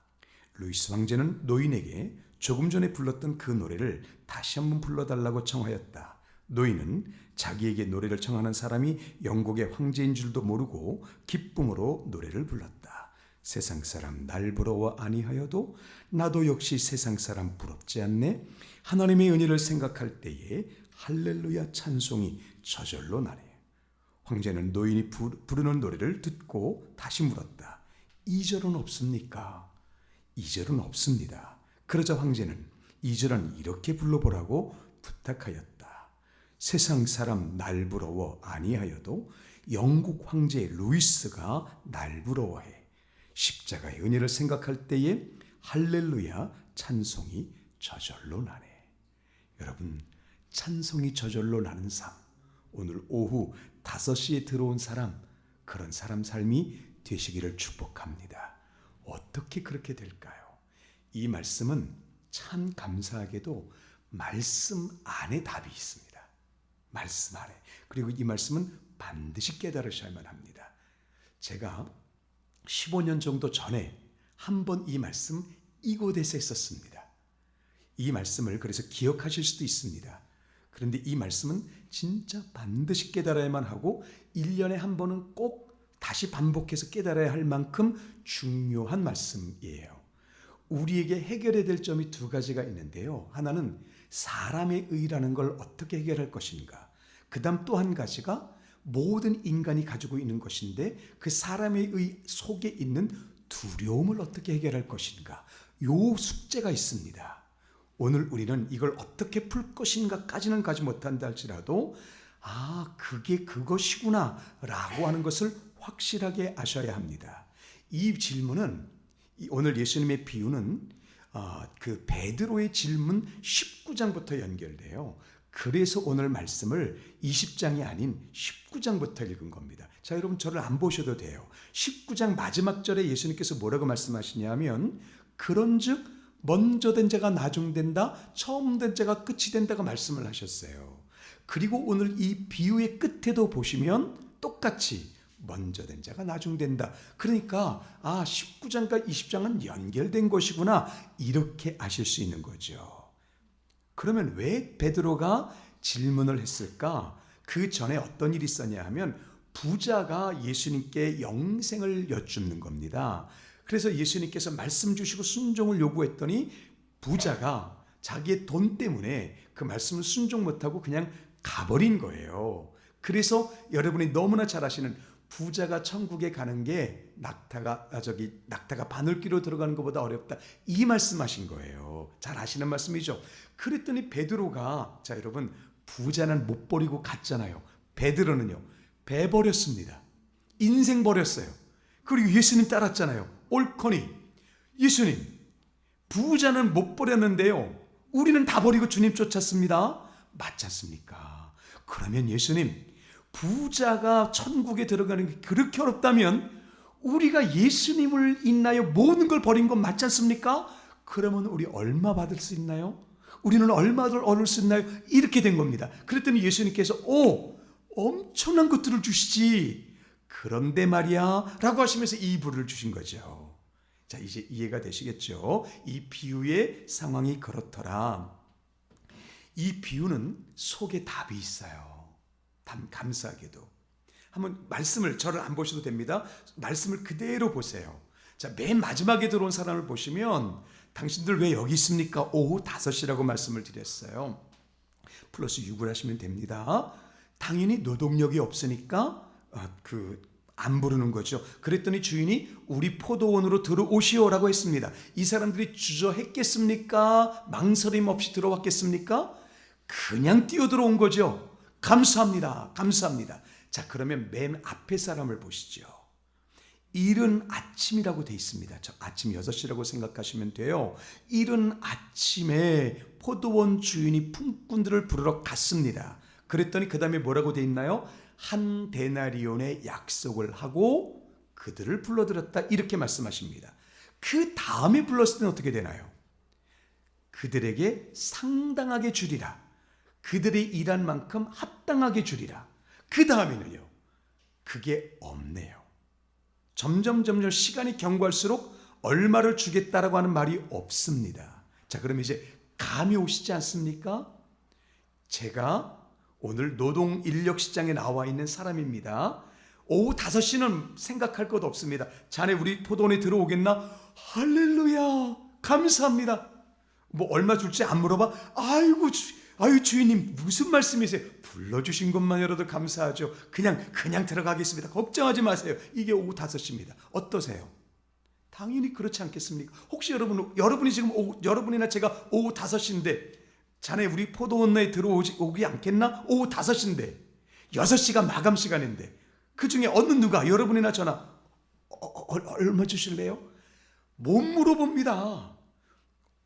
루이스 황제는 노인에게 조금 전에 불렀던 그 노래를 다시 한번 불러달라고 청하였다. 노인은 자기에게 노래를 청하는 사람이 영국의 황제인 줄도 모르고 기쁨으로 노래를 불렀다. 세상 사람 날 부러워 아니하여도 나도 역시 세상 사람 부럽지 않네. 하나님의 은혜를 생각할 때에 할렐루야 찬송이 저절로 나네. 황제는 노인이 부르는 노래를 듣고 다시 물었다. 2절은 없습니까? 2절은 없습니다. 그러자 황제는 2절은 이렇게 불러보라고 부탁하였다. 세상 사람 날 부러워 아니하여도 영국 황제 루이스가 날 부러워해. 십자가의 은혜를 생각할 때에 할렐루야 찬송이 저절로 나네. 여러분, 찬송이 저절로 나는 삶, 오늘 오후 5시에 들어온 사람, 그런 사람 삶이 되시기를 축복합니다. 어떻게 그렇게 될까요? 이 말씀은 참 감사하게도 말씀 안에 답이 있습니다. 말씀 안에. 그리고 이 말씀은 반드시 깨달으셔야만 합니다. 제가 15년 정도 전에 한번 이 말씀 이곳에서 했었습니다. 이 말씀을 그래서 기억하실 수도 있습니다. 그런데 이 말씀은 진짜 반드시 깨달아야만 하고 1년에 한 번은 꼭 다시 반복해서 깨달아야 할 만큼 중요한 말씀이에요. 우리에게 해결해야 될 점이 2가지가 있는데요. 하나는 사람의 의라는 걸 어떻게 해결할 것인가. 그 다음 또 한 가지가 모든 인간이 가지고 있는 것인데 그 사람의 의 속에 있는 두려움을 어떻게 해결할 것인가. 요 숙제가 있습니다. 오늘 우리는 이걸 어떻게 풀 것인가까지는 가지 못한다 할지라도 그게 그것이구나 라고 하는 것을 확실하게 아셔야 합니다. 이 질문은 오늘 예수님의 비유는 그 베드로의 질문 19장부터 연결돼요. 그래서 오늘 말씀을 20장이 아닌 19장부터 읽은 겁니다. 자, 여러분 저를 안 보셔도 돼요. 19장 마지막 절에 예수님께서 뭐라고 말씀하시냐면 그런즉 먼저 된 자가 나중된다, 처음 된 자가 끝이 된다고 말씀을 하셨어요. 그리고 오늘 이 비유의 끝에도 보시면 똑같이 먼저 된 자가 나중된다. 그러니까 19장과 20장은 연결된 것이구나 이렇게 아실 수 있는 거죠. 그러면 왜 베드로가 질문을 했을까? 그 전에 어떤 일이 있었냐 하면 부자가 예수님께 영생을 여쭙는 겁니다. 그래서 예수님께서 말씀 주시고 순종을 요구했더니 부자가 자기의 돈 때문에 그 말씀을 순종 못하고 그냥 가버린 거예요. 그래서 여러분이 너무나 잘 아시는 부자가 천국에 가는 게 낙타가 바늘귀로 들어가는 것보다 어렵다. 이 말씀하신 거예요. 잘 아시는 말씀이죠. 그랬더니 베드로가 자 여러분 부자는 못 버리고 갔잖아요. 베드로는요. 배 버렸습니다. 인생 버렸어요. 그리고 예수님 따랐잖아요. 옳거니 예수님 부자는 못 버렸는데요. 우리는 다 버리고 주님 쫓았습니다. 맞지 않습니까? 그러면 예수님 부자가 천국에 들어가는 게 그렇게 어렵다면 우리가 예수님을 인하여 모든 걸 버린 건 맞지 않습니까? 그러면 우리 얼마 받을 수 있나요? 우리는 얼마를 얻을 수 있나요? 이렇게 된 겁니다. 그랬더니 예수님께서 엄청난 것들을 주시지. 그런데 말이야 라고 하시면서 이 부를 주신 거죠. 자, 이제 이해가 되시겠죠? 이 비유의 상황이 그렇더라. 이 비유는 속에 답이 있어요. 감사하게도. 한번 말씀을 저를 안 보셔도 됩니다. 말씀을 그대로 보세요. 자, 맨 마지막에 들어온 사람을 보시면 당신들 왜 여기 있습니까? 오후 5시라고 말씀을 드렸어요. 플러스 6을 하시면 됩니다. 당연히 노동력이 없으니까 안 부르는 거죠. 그랬더니 주인이 우리 포도원으로 들어오시오라고 했습니다. 이 사람들이 주저했겠습니까? 망설임 없이 들어왔겠습니까? 그냥 뛰어들어온 거죠. 감사합니다. 감사합니다. 자, 그러면 맨 앞에 사람을 보시죠. 이른 아침이라고 돼 있습니다. 저 아침 6시라고 생각하시면 돼요. 이른 아침에 포도원 주인이 품꾼들을 부르러 갔습니다. 그랬더니 그 다음에 뭐라고 돼 있나요? 한 데나리온의 약속을 하고 그들을 불러들였다 이렇게 말씀하십니다. 그 다음에 불렀을 때는 어떻게 되나요? 그들에게 상당하게 주리라. 그들이 일한 만큼 합당하게 주리라. 그 다음에는요. 그게 없네요. 점점 시간이 경과할수록 얼마를 주겠다라고 하는 말이 없습니다. 자, 그럼 이제 감이 오시지 않습니까? 제가 오늘 노동 인력 시장에 나와 있는 사람입니다. 오후 5시는 생각할 것 없습니다. 자네 우리 포도원에 들어오겠나? 할렐루야 감사합니다. 뭐 얼마 줄지 안 물어봐. 아유 주인님 무슨 말씀이세요? 불러주신 것만이라도 감사하죠. 그냥 들어가겠습니다. 걱정하지 마세요. 이게 오후 5시입니다. 어떠세요? 당연히 그렇지 않겠습니까? 혹시 여러분이 지금 여러분이나 제가 오후 5시인데 자네 우리 포도원에 들어오지 않겠나? 오후 5시인데 6시가 마감 시간인데 그 중에 어느 누가 여러분이나 저나 얼마 주실래요? 못 물어봅니다.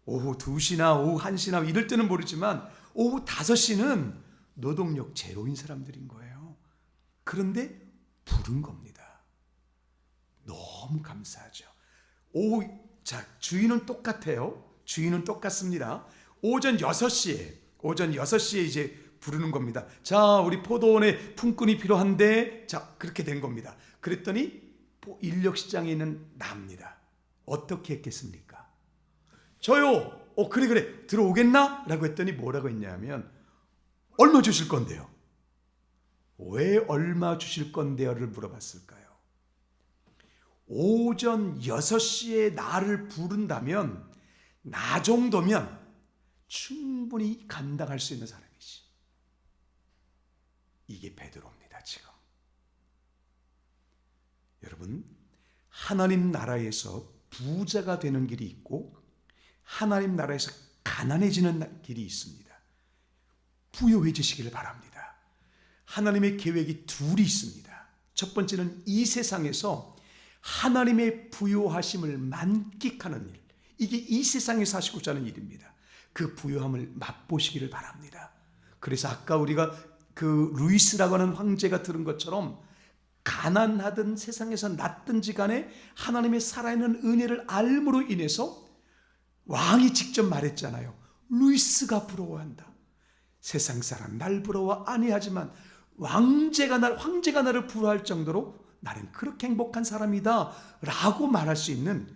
오후 2시나 오후 1시나 이럴 때는 모르지만 오후 5시는 노동력 제로인 사람들인 거예요. 그런데 부른 겁니다. 너무 감사하죠. 자, 주인은 똑같아요. 주인은 똑같습니다. 오전 6시에 이제 부르는 겁니다. 자, 우리 포도원에 품꾼이 필요한데, 자, 그렇게 된 겁니다. 그랬더니 인력시장에 있는 나입니다. 어떻게 했겠습니까? 저요. 그래 들어오겠나? 라고 했더니 뭐라고 했냐면 얼마 주실 건데요? 왜 얼마 주실 건데요를 물어봤을까요? 오전 6시에 나를 부른다면 나 정도면 충분히 감당할 수 있는 사람이지. 이게 베드로입니다. 지금 여러분, 하나님 나라에서 부자가 되는 길이 있고 하나님 나라에서 가난해지는 길이 있습니다. 부유해지시기를 바랍니다. 하나님의 계획이 둘이 있습니다. 첫 번째는 이 세상에서 하나님의 부유하심을 만끽하는 일, 이게 이 세상에서 하시고자 하는 일입니다. 그 부유함을 맛보시기를 바랍니다. 그래서 아까 우리가 그 루이스라고 하는 황제가 들은 것처럼 가난하든 세상에서 났든지 간에 하나님의 살아있는 은혜를 알므로 인해서 왕이 직접 말했잖아요. 루이스가 부러워한다. 세상 사람 날 부러워 아니하지만 황제가 나를 부러워할 정도로 나는 그렇게 행복한 사람이다 라고 말할 수 있는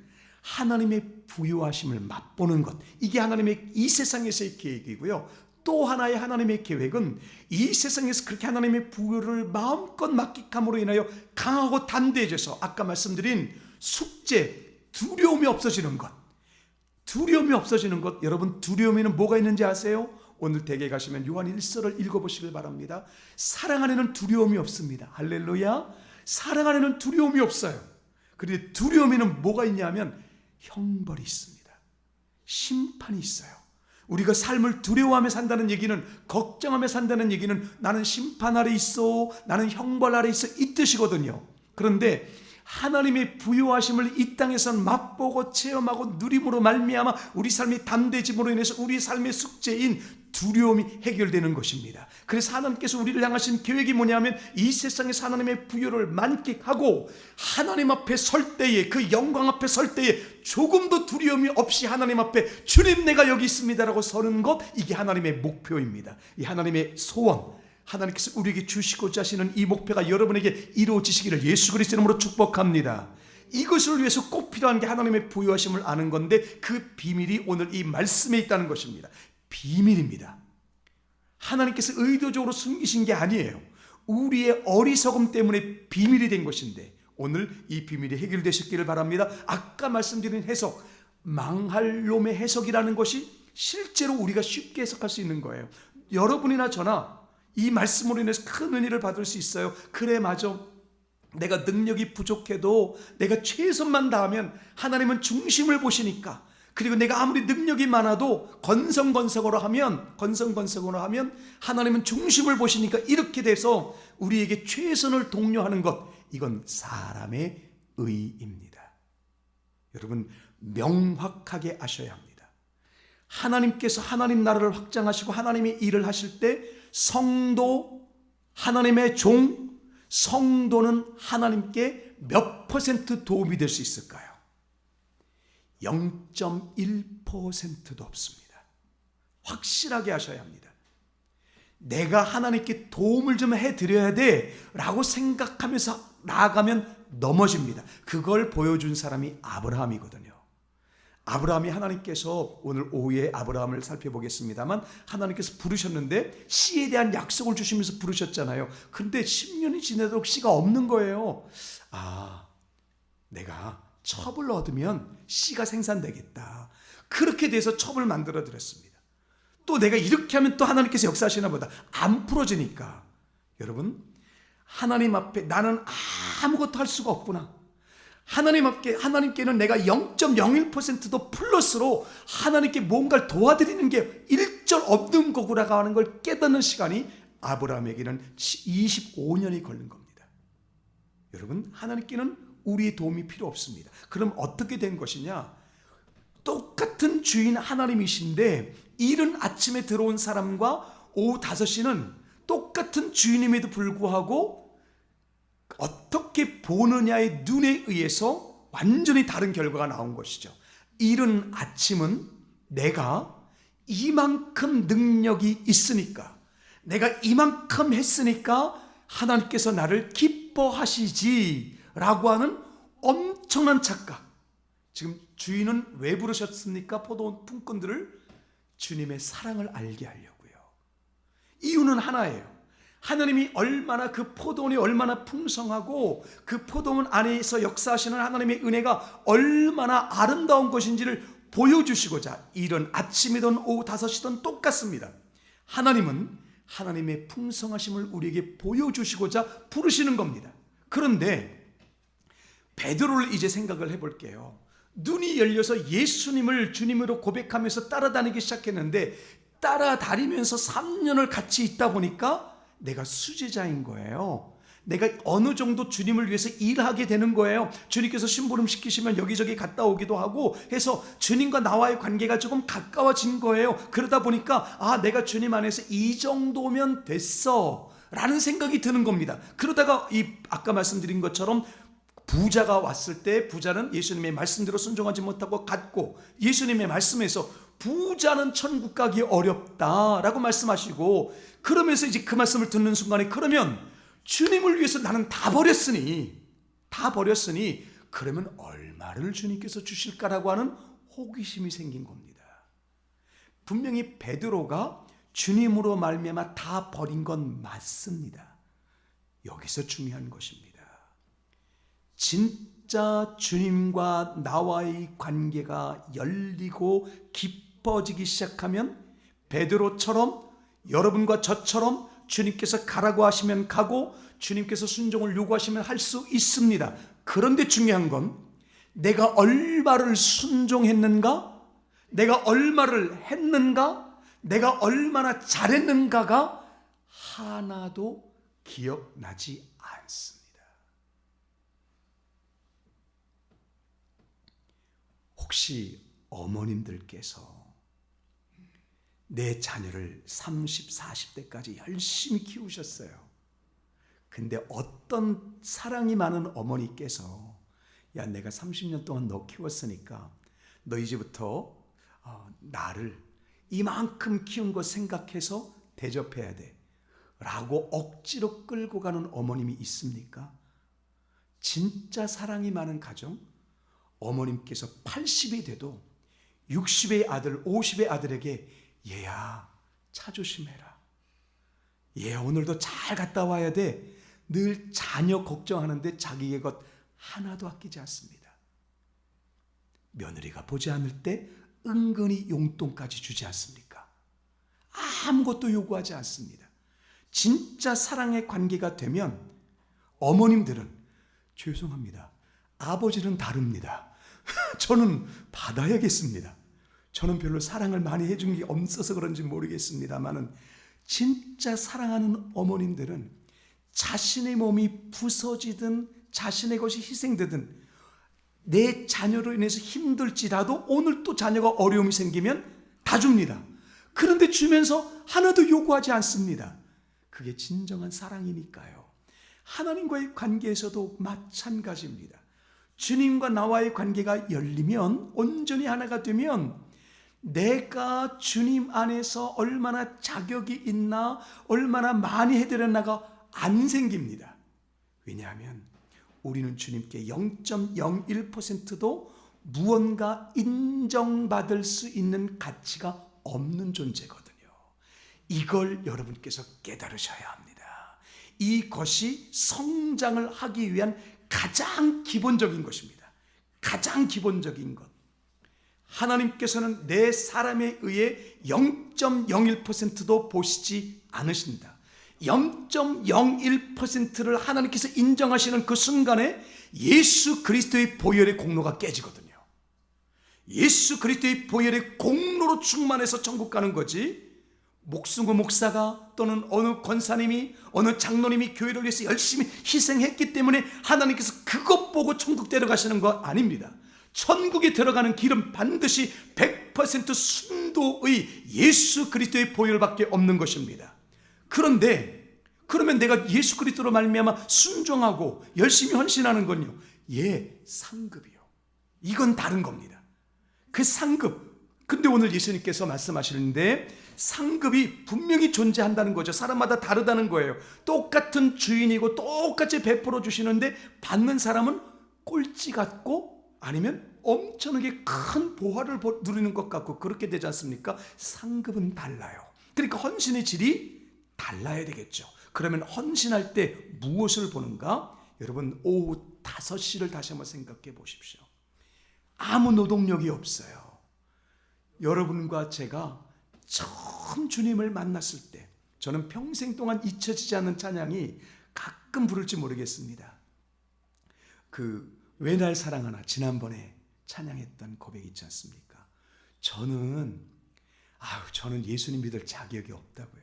하나님의 부유하심을 맛보는 것, 이게 하나님의 이 세상에서의 계획이고요. 또 하나의 하나님의 계획은 이 세상에서 그렇게 하나님의 부유를 마음껏 만끽함으로 인하여 강하고 담대해져서 아까 말씀드린 숙제, 두려움이 없어지는 것. 여러분, 두려움에는 뭐가 있는지 아세요? 오늘 댁에 가시면 요한 1서를 읽어보시길 바랍니다. 사랑 안에는 두려움이 없습니다. 할렐루야. 사랑 안에는 두려움이 없어요. 그런데 두려움에는 뭐가 있냐면 형벌이 있습니다. 심판이 있어요. 우리가 삶을 두려워하며 산다는 얘기는, 걱정하며 산다는 얘기는 나는 심판 아래 있어, 나는 형벌 아래 있어, 이 뜻이거든요. 그런데 하나님의 부유하심을 이 땅에서 맛보고 체험하고 누림으로 말미암아 우리 삶이 담대짐으로 인해서 우리 삶의 숙제인 두려움이 해결되는 것입니다. 그래서 하나님께서 우리를 향하신 계획이 뭐냐면 이 세상에서 하나님의 부유를 만끽하고 하나님 앞에 설 때에, 그 영광 앞에 설 때에 조금도 두려움이 없이 하나님 앞에 주님 내가 여기 있습니다라고 서는 것, 이게 하나님의 목표입니다. 이 하나님의 소원, 하나님께서 우리에게 주시고자 하시는 이 목표가 여러분에게 이루어지시기를 예수 그리스도 이름으로 축복합니다. 이것을 위해서 꼭 필요한 게 하나님의 부유하심을 아는 건데 그 비밀이 오늘 이 말씀에 있다는 것입니다. 비밀입니다. 하나님께서 의도적으로 숨기신 게 아니에요. 우리의 어리석음 때문에 비밀이 된 것인데 오늘 이 비밀이 해결되시기를 바랍니다. 아까 말씀드린 해석, 망할 놈의 해석이라는 것이 실제로 우리가 쉽게 해석할 수 있는 거예요. 여러분이나 저나 이 말씀으로 인해서 큰 은혜를 받을 수 있어요. 그래, 맞아. 내가 능력이 부족해도 내가 최선만 다하면 하나님은 중심을 보시니까, 그리고 내가 아무리 능력이 많아도 건성건성으로 하면 하나님은 중심을 보시니까 이렇게 돼서 우리에게 최선을 독려하는 것, 이건 사람의 의입니다. 여러분, 명확하게 아셔야 합니다. 하나님께서 하나님 나라를 확장하시고 하나님의 일을 하실 때 성도, 하나님의 종, 성도는 하나님께 몇 % 도움이 될 수 있을까요? 0.1%도 없습니다. 확실하게 하셔야 합니다. 내가 하나님께 도움을 좀 해드려야 돼 라고 생각하면서 나아가면 넘어집니다. 그걸 보여준 사람이 아브라함이거든요. 아브라함이 하나님께서, 오늘 오후에 아브라함을 살펴보겠습니다만, 하나님께서 부르셨는데 씨에 대한 약속을 주시면서 부르셨잖아요. 근데 10년이 지나도록 씨가 없는 거예요. 내가 첩을 얻으면 씨가 생산되겠다. 그렇게 돼서 첩을 만들어 드렸습니다. 또 내가 이렇게 하면 또 하나님께서 역사하시나 보다. 안 풀어지니까. 여러분, 하나님 앞에 나는 아무것도 할 수가 없구나. 하나님께는 내가 0.01%도 플러스로 하나님께 뭔가를 도와드리는 게 일절 없는 거구나가 하는 걸 깨닫는 시간이 아브라함에게는 25년이 걸린 겁니다. 여러분, 하나님께는 우리의 도움이 필요 없습니다. 그럼 어떻게 된 것이냐? 똑같은 주인 하나님이신데 이른 아침에 들어온 사람과 오후 5시는 똑같은 주인임에도 불구하고 어떻게 보느냐의 눈에 의해서 완전히 다른 결과가 나온 것이죠. 이른 아침은 내가 이만큼 능력이 있으니까, 내가 이만큼 했으니까 하나님께서 나를 기뻐하시지 라고 하는 엄청난 착각. 지금 주인은 왜 부르셨습니까? 포도원 품꾼들을 주님의 사랑을 알게 하려고요. 이유는 하나예요. 하나님이 얼마나, 그 포도원이 얼마나 풍성하고 그 포도원 안에서 역사하시는 하나님의 은혜가 얼마나 아름다운 것인지를 보여주시고자, 이른 아침이든 오후 5시든 똑같습니다. 하나님은 하나님의 풍성하심을 우리에게 보여주시고자 부르시는 겁니다. 그런데 베드로를 이제 생각을 해볼게요. 눈이 열려서 예수님을 주님으로 고백하면서 따라다니기 시작했는데, 따라다니면서 3년을 같이 있다 보니까 내가 수제자인 거예요. 내가 어느 정도 주님을 위해서 일하게 되는 거예요. 주님께서 심부름 시키시면 여기저기 갔다 오기도 하고 해서 주님과 나와의 관계가 조금 가까워진 거예요. 그러다 보니까 내가 주님 안에서 이 정도면 됐어 라는 생각이 드는 겁니다. 그러다가 아까 말씀드린 것처럼 부자가 왔을 때 부자는 예수님의 말씀대로 순종하지 못하고 갔고, 예수님의 말씀에서 부자는 천국 가기 어렵다라고 말씀하시고, 그러면서 이제 그 말씀을 듣는 순간에, 그러면 주님을 위해서 나는 다 버렸으니 그러면 얼마를 주님께서 주실까라고 하는 호기심이 생긴 겁니다. 분명히 베드로가 주님으로 말미암아 다 버린 건 맞습니다. 여기서 중요한 것입니다. 진짜 주님과 나와의 관계가 열리고 깊어지기 시작하면 베드로처럼, 여러분과 저처럼 주님께서 가라고 하시면 가고 주님께서 순종을 요구하시면 할 수 있습니다. 그런데 중요한 건 내가 얼마를 순종했는가, 내가 얼마를 했는가, 내가 얼마나 잘했는가가 하나도 기억나지 않습니다. 혹시 어머님들께서 내 자녀를 30, 40대까지 열심히 키우셨어요. 근데 어떤 사랑이 많은 어머니께서, 야, 내가 30년 동안 너 키웠으니까 너 이제부터 나를 이만큼 키운 거 생각해서 대접해야 돼 라고 억지로 끌고 가는 어머님이 있습니까? 진짜 사랑이 많은 가정, 어머님께서 80이 돼도 60의 아들, 50의 아들에게 얘야, 차 조심해라. 얘 오늘도 잘 갔다 와야 돼. 늘 자녀 걱정하는데 자기의 것 하나도 아끼지 않습니다. 며느리가 보지 않을 때 은근히 용돈까지 주지 않습니까? 아무것도 요구하지 않습니다. 진짜 사랑의 관계가 되면 어머님들은, 죄송합니다, 아버지는 다릅니다. 저는 받아야겠습니다. 저는 별로 사랑을 많이 해준 게 없어서 그런지 모르겠습니다만은, 진짜 사랑하는 어머님들은 자신의 몸이 부서지든 자신의 것이 희생되든 내 자녀로 인해서 힘들지라도 오늘 또 자녀가 어려움이 생기면 다 줍니다. 그런데 주면서 하나도 요구하지 않습니다. 그게 진정한 사랑이니까요. 하나님과의 관계에서도 마찬가지입니다. 주님과 나와의 관계가 열리면, 온전히 하나가 되면 내가 주님 안에서 얼마나 자격이 있나, 얼마나 많이 해드렸나가 안 생깁니다. 왜냐하면 우리는 주님께 0.01%도 무언가 인정받을 수 있는 가치가 없는 존재거든요. 이걸 여러분께서 깨달으셔야 합니다. 이것이 성장을 하기 위한 가장 기본적인 것입니다. 가장 기본적인 것. 하나님께서는 내 사람에 의해 0.01%도 보시지 않으신다. 0.01%를 하나님께서 인정하시는 그 순간에 예수 그리스도의 보혈의 공로가 깨지거든요. 예수 그리스도의 보혈의 공로로 충만해서 천국 가는 거지, 목승호 목사가 또는 어느 권사님이 어느 장로님이 교회를 위해서 열심히 희생했기 때문에 하나님께서 그것 보고 천국 데려가시는 거 아닙니다. 천국에 들어가는 길은 반드시 100% 순도의 예수 그리스도의 보혈밖에 없는 것입니다. 그런데 그러면 내가 예수 그리스도로 말미암아 순종하고 열심히 헌신하는 건요, 상급이요. 이건 다른 겁니다. 그 상급. 근데 오늘 예수님께서 말씀하시는데 상급이 분명히 존재한다는 거죠. 사람마다 다르다는 거예요. 똑같은 주인이고 똑같이 베풀어 주시는데 받는 사람은 꼴찌 같고 아니면 엄청나게 큰 보화를 누리는 것 같고 그렇게 되지 않습니까? 상급은 달라요. 그러니까 헌신의 질이 달라야 되겠죠. 그러면 헌신할 때 무엇을 보는가? 여러분, 오후 5시를 다시 한번 생각해 보십시오. 아무 노동력이 없어요. 여러분과 제가 처음 주님을 만났을 때 저는 평생 동안 잊혀지지 않는 찬양이 가끔 부를지 모르겠습니다. 왜 날 사랑하나 지난번에 찬양했던 고백이 있지 않습니까? 저는 예수님 믿을 자격이 없다고요.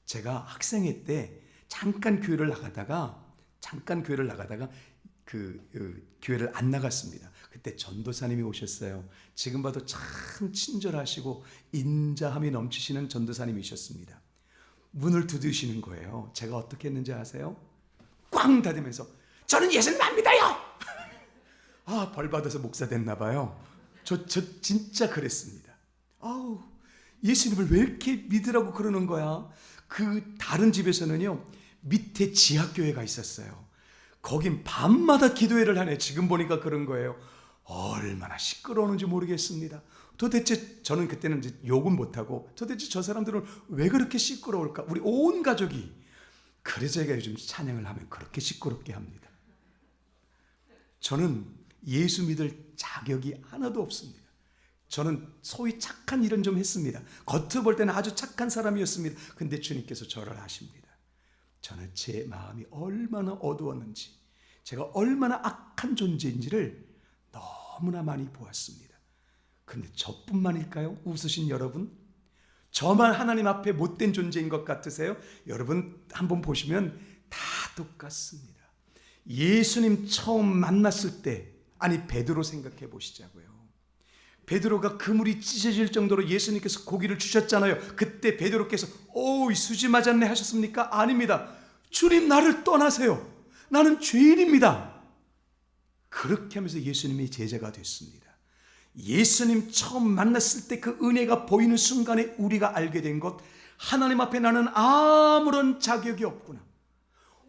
제가 학생회 때 잠깐 교회를 나가다가 교회를 안 나갔습니다. 그때 전도사님이 오셨어요. 지금 봐도 참 친절하시고 인자함이 넘치시는 전도사님이셨습니다. 문을 두드리시는 거예요. 제가 어떻게 했는지 아세요? 꽝 닫으면서 저는 예수님 안 믿어요. 벌 받아서 목사 됐나 봐요. 저 진짜 그랬습니다. 예수님을 왜 이렇게 믿으라고 그러는 거야? 다른 집에서는요, 밑에 지하교회가 있었어요. 거긴 밤마다 기도회를 하네. 지금 보니까 그런 거예요. 얼마나 시끄러웠는지 모르겠습니다. 도대체 저는 그때는 이제 욕은 못하고 도대체 저 사람들은 왜 그렇게 시끄러울까? 우리 온 가족이. 그래서 제가 요즘 찬양을 하면 그렇게 시끄럽게 합니다. 저는 예수 믿을 자격이 하나도 없습니다. 저는 소위 착한 일은 좀 했습니다. 겉으로 볼 때는 아주 착한 사람이었습니다. 근데 주님께서 저를 아십니다. 저는 제 마음이 얼마나 어두웠는지, 제가 얼마나 악한 존재인지를 너무나 많이 보았습니다. 근데 저뿐만일까요? 웃으신 여러분? 저만 하나님 앞에 못된 존재인 것 같으세요? 여러분 한번 보시면 다 똑같습니다. 예수님 처음 만났을 때, 베드로 생각해 보시자고요. 베드로가 그물이 찢어질 정도로 예수님께서 고기를 주셨잖아요. 그때 베드로께서 수지 맞았네 하셨습니까? 아닙니다. 주님, 나를 떠나세요. 나는 죄인입니다. 그렇게 하면서 예수님이 제자가 됐습니다. 예수님 처음 만났을 때 그 은혜가 보이는 순간에 우리가 알게 된 것, 하나님 앞에 나는 아무런 자격이 없구나.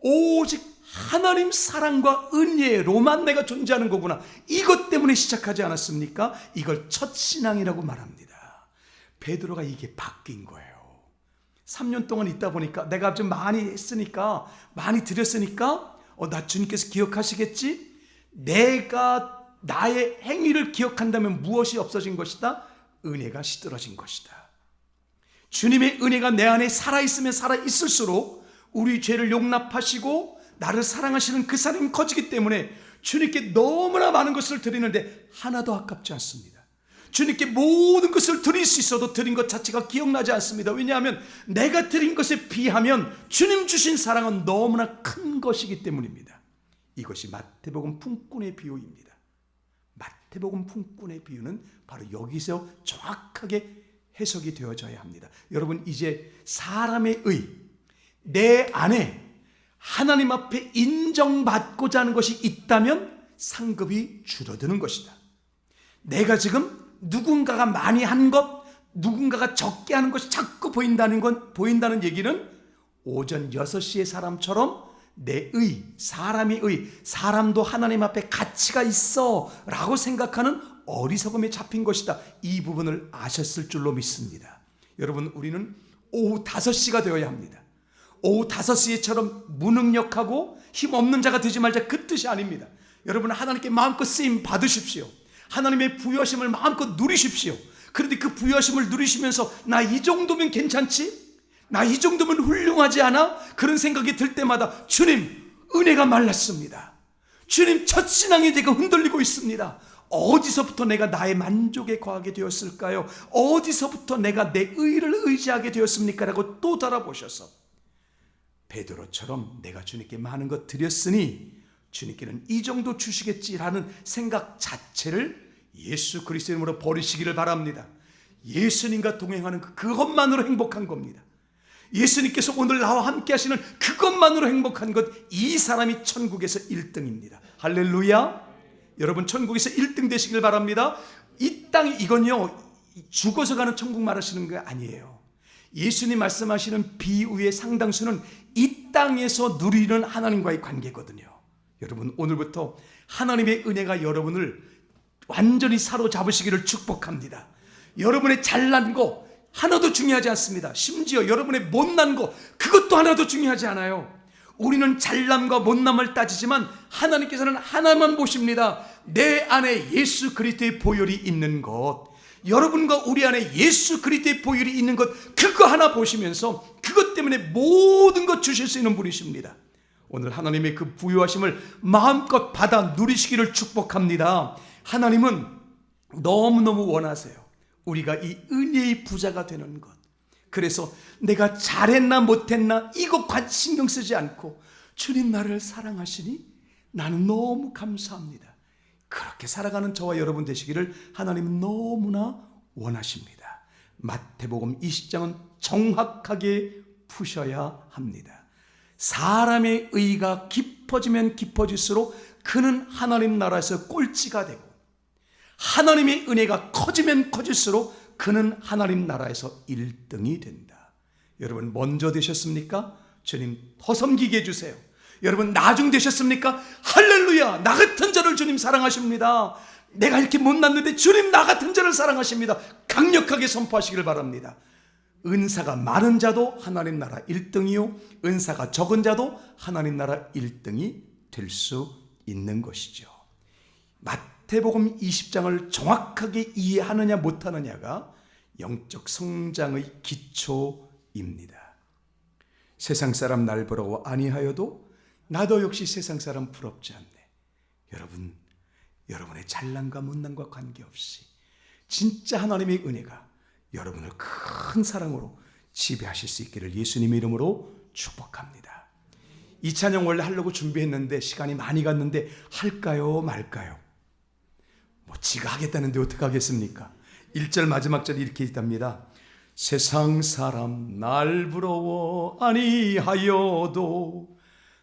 오직 하나님 사랑과 은혜로만 내가 존재하는 거구나. 이것 때문에 시작하지 않았습니까? 이걸 첫 신앙이라고 말합니다. 베드로가 이게 바뀐 거예요. 3년 동안 있다 보니까 내가 좀 많이 했으니까, 많이 드렸으니까 나 주님께서 기억하시겠지? 내가 나의 행위를 기억한다면 무엇이 없어진 것이다? 은혜가 시들어진 것이다. 주님의 은혜가 내 안에 살아있으면 살아있을수록 우리 죄를 용납하시고 나를 사랑하시는 그 사랑이 커지기 때문에 주님께 너무나 많은 것을 드리는데 하나도 아깝지 않습니다. 주님께 모든 것을 드릴 수 있어도 드린 것 자체가 기억나지 않습니다. 왜냐하면 내가 드린 것에 비하면 주님 주신 사랑은 너무나 큰 것이기 때문입니다. 이것이 마태복음 품꾼의 비유입니다. 마태복음 품꾼의 비유는 바로 여기서 정확하게 해석이 되어져야 합니다. 여러분, 이제 사람의 내 안에 하나님 앞에 인정받고자 하는 것이 있다면 상급이 줄어드는 것이다. 내가 지금 누군가가 많이 한 것, 누군가가 적게 하는 것이 자꾸 보인다는 얘기는 오전 6시의 사람처럼 사람도 하나님 앞에 가치가 있어 라고 생각하는 어리석음에 잡힌 것이다. 이 부분을 아셨을 줄로 믿습니다. 여러분, 우리는 오후 5시가 되어야 합니다. 오후 5시에처럼 무능력하고 힘없는 자가 되지 말자, 그 뜻이 아닙니다. 여러분, 하나님께 마음껏 쓰임 받으십시오. 하나님의 부여하심을 마음껏 누리십시오. 그런데 그 부여하심을 누리시면서 나 이 정도면 괜찮지? 나 이 정도면 훌륭하지 않아? 그런 생각이 들 때마다 주님, 은혜가 말랐습니다. 주님, 첫 신앙이 내가 흔들리고 있습니다. 어디서부터 내가 나의 만족에 거하게 되었을까요? 어디서부터 내가 내 의를 의지하게 되었습니까? 라고 또 돌아보셔서 베드로처럼 내가 주님께 많은 것 드렸으니 주님께는 이 정도 주시겠지라는 생각 자체를 예수 그리스도의 이름으로 버리시기를 바랍니다. 예수님과 동행하는 그것만으로 행복한 겁니다. 예수님께서 오늘 나와 함께 하시는 그것만으로 행복한 것, 이 사람이 천국에서 1등입니다. 할렐루야. 여러분 천국에서 1등 되시길 바랍니다. 이 땅, 이건요 죽어서 가는 천국 말하시는 거 아니에요. 예수님 말씀하시는 비유의 상당수는 이 땅에서 누리는 하나님과의 관계거든요. 여러분 오늘부터 하나님의 은혜가 여러분을 완전히 사로잡으시기를 축복합니다. 여러분의 잘난 거 하나도 중요하지 않습니다. 심지어 여러분의 못난 거, 그것도 하나도 중요하지 않아요. 우리는 잘남과 못남을 따지지만 하나님께서는 하나만 보십니다. 내 안에 예수 그리스도의 보혈이 있는 것, 여러분과 우리 안에 예수 그리스도의 보혈이 있는 것, 그거 하나 보시면서 그것 때문에 모든 것 주실 수 있는 분이십니다. 오늘 하나님의 그 부유하심을 마음껏 받아 누리시기를 축복합니다. 하나님은 너무너무 원하세요. 우리가 이 은혜의 부자가 되는 것. 그래서 내가 잘했나 못했나 이거 신경 쓰지 않고 주님 나를 사랑하시니 나는 너무 감사합니다. 그렇게 살아가는 저와 여러분 되시기를 하나님은 너무나 원하십니다. 마태복음 20장은 정확하게 푸셔야 합니다. 사람의 의가 깊어지면 깊어질수록 그는 하나님 나라에서 꼴찌가 되고, 하나님의 은혜가 커지면 커질수록 그는 하나님 나라에서 1등이 된다. 여러분 먼저 되셨습니까? 주님 더 섬기게 해주세요. 여러분 나중 되셨습니까? 할렐루야. 나 같은 자를 주님 사랑하십니다. 내가 이렇게 못났는데 주님 나 같은 자를 사랑하십니다. 강력하게 선포하시길 바랍니다. 은사가 많은 자도 하나님 나라 1등이요 은사가 적은 자도 하나님 나라 1등이 될 수 있는 것이죠. 마태복음 20장을 정확하게 이해하느냐 못하느냐가 영적 성장의 기초입니다. 세상 사람 날 부러워 아니하여도 나도 역시 세상 사람 부럽지 않네. 여러분, 여러분의 잘난과 못난과 관계없이 진짜 하나님의 은혜가 여러분을 큰 사랑으로 지배하실 수 있기를 예수님의 이름으로 축복합니다. 이 찬양 원래 하려고 준비했는데 시간이 많이 갔는데 할까요 말까요? 지가 하겠다는데 어떡하겠습니까? 1절 마지막 절이 이렇게 있답니다. 세상 사람 날 부러워 아니하여도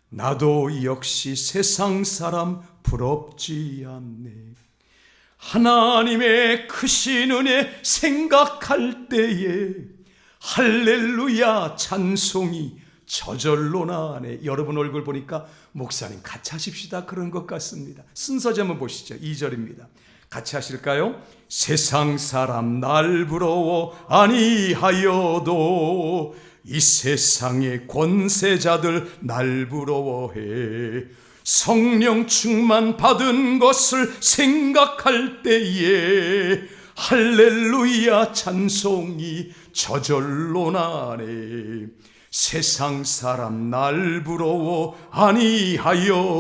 나도 역시 세상 사람 부럽지 않네. 하나님의 크신 은혜 생각할 때에 할렐루야 찬송이 저절로 나네. 여러분 얼굴 보니까 목사님 같이 하십시다 그런 것 같습니다. 순서지 한번 보시죠. 2절입니다. 같이 하실까요? 세상 사람 날 부러워 아니하여도 이 세상의 권세자들 날 부러워해. 성령 충만 받은 것을 생각할 때에 할렐루야 찬송이 저절로 나네. 세상 사람 날 부러워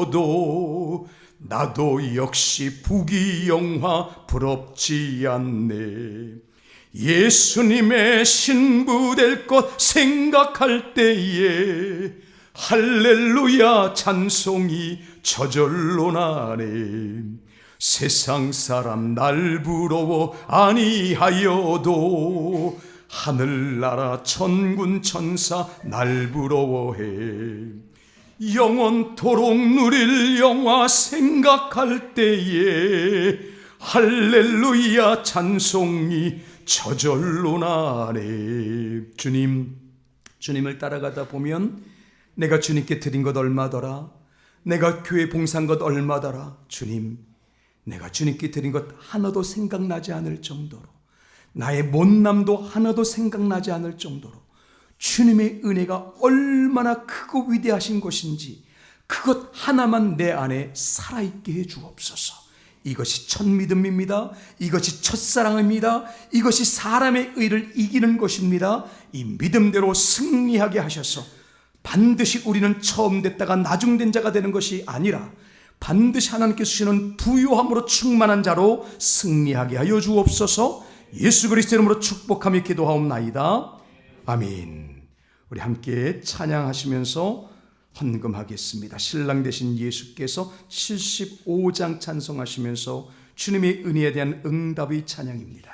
아니하여도 나도 역시 부귀영화 부럽지 않네. 예수님의 신부 될 것 생각할 때에 할렐루야 찬송이 저절로 나네. 세상 사람 날 부러워 아니하여도 하늘나라 천군 천사 날 부러워해. 영원토록 누릴 영화 생각할 때에 할렐루야 찬송이 저절로 나네. 주님을 따라가다 보면 내가 주님께 드린 것 얼마더라, 내가 교회 봉사한 것 얼마더라. 주님, 내가 주님께 드린 것 하나도 생각나지 않을 정도로, 나의 못남도 하나도 생각나지 않을 정도로 주님의 은혜가 얼마나 크고 위대하신 것인지 그것 하나만 내 안에 살아있게 해 주옵소서. 이것이 첫 믿음입니다. 이것이 첫사랑입니다. 이것이 사람의 의를 이기는 것입니다. 이 믿음대로 승리하게 하셔서 반드시 우리는 처음 됐다가 나중된 자가 되는 것이 아니라 반드시 하나님께서 주시는 부요함으로 충만한 자로 승리하게 하여 주옵소서. 예수 그리스도 이름으로 축복하며 기도하옵나이다. 아멘. 우리 함께 찬양하시면서 헌금하겠습니다. 신랑 되신 예수께서 75장 찬송하시면서 주님의 은혜에 대한 응답의 찬양입니다.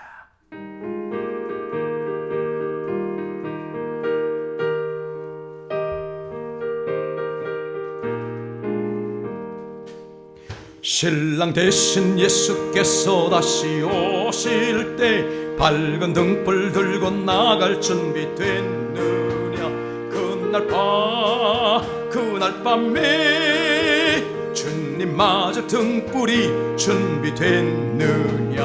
신랑 되신 예수께서 다시 오실 때 밝은 등불 들고 나갈 준비 됐느냐. 그날 밤에 주님 맞을 등불이 준비됐느냐.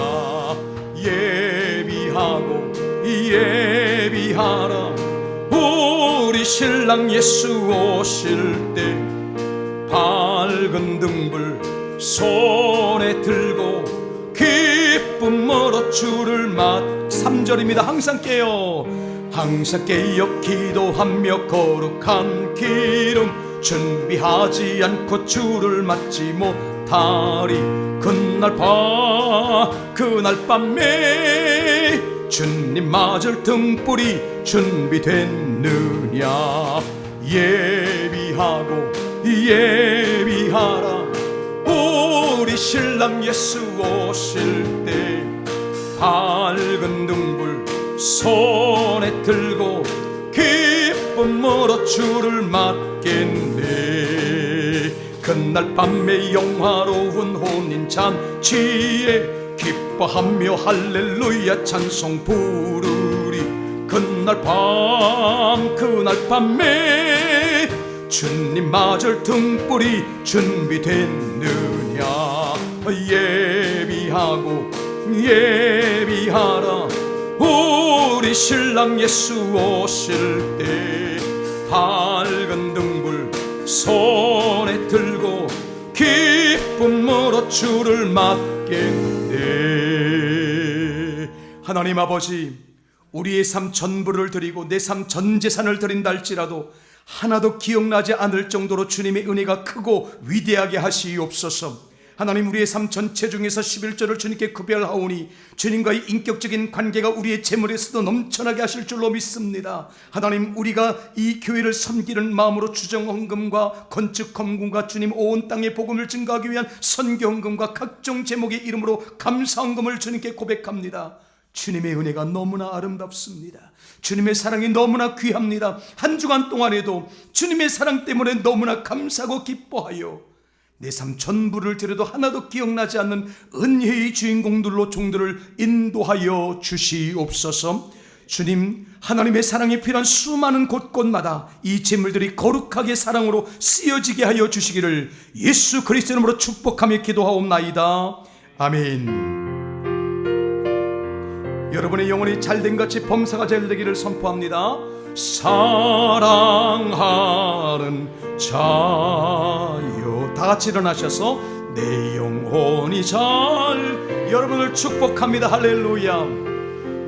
예비하라 우리 신랑 예수 오실 때 밝은 등불 손에 들고 기쁨으로 주를 3절입니다. 항상 깨어 기도하며 거룩한 기름 준비하지 않고 주를 맞지 못하리. 그날 밤에 주님 맞을 등불이 준비됐느냐. 예비하라 우리 신랑 예수 오실 때 밝은 등불 손에 들고 기쁨으로 주를 맞겠네. 그날 밤에 영화로운 혼인잔치에 기뻐하며 할렐루야 찬송 부르리. 그날 밤에 주님 맞을 등불이 준비됐느냐. 예비하라 우리 신랑 예수 오실 때 밝은 등불 손에 들고 기쁨으로 주를 맞겠네. 하나님 아버지, 우리의 삶 전부를 드리고 내 삶 전 재산을 드린다 할지라도 하나도 기억나지 않을 정도로 주님의 은혜가 크고 위대하게 하시옵소서. 하나님, 우리의 삶 전체 중에서 11조를 주님께 구별하오니 주님과의 인격적인 관계가 우리의 재물에서도 넘쳐나게 하실 줄로 믿습니다. 하나님, 우리가 이 교회를 섬기는 마음으로 주정헌금과 건축헌금과 주님 온 땅의 복음을 증거하기 위한 선교헌금과 각종 제목의 이름으로 감사헌금을 주님께 고백합니다. 주님의 은혜가 너무나 아름답습니다. 주님의 사랑이 너무나 귀합니다. 한 주간 동안에도 주님의 사랑 때문에 너무나 감사하고 기뻐하여 내 삶 전부를 드려도 하나도 기억나지 않는 은혜의 주인공들로 종들을 인도하여 주시옵소서. 주님, 하나님의 사랑이 필요한 수많은 곳곳마다 이 재물들이 거룩하게 사랑으로 쓰여지게 하여 주시기를 예수 그리스도 이름으로 축복하며 기도하옵나이다. 아멘. 여러분의 영혼이 잘된 같이 범사가 잘되기를 선포합니다. 사랑하는 자여, 다 같이 일어나셔서 내 영혼이 여러분을 축복합니다. 할렐루야.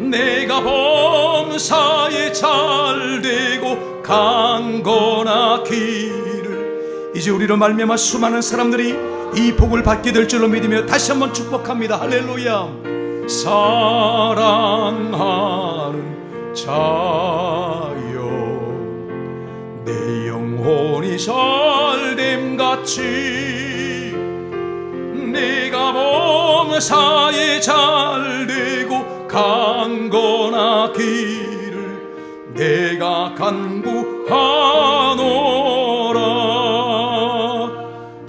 내가 범사에 잘되고 강건하기를. 이제 우리로 말미암아 수많은 사람들이 이 복을 받게 될 줄로 믿으며 다시 한번 축복합니다. 할렐루야. 사랑하는 자여, 내 영혼이 잘됨같이 내가 범사에 잘되고 강건하기를 내가 간구하노라.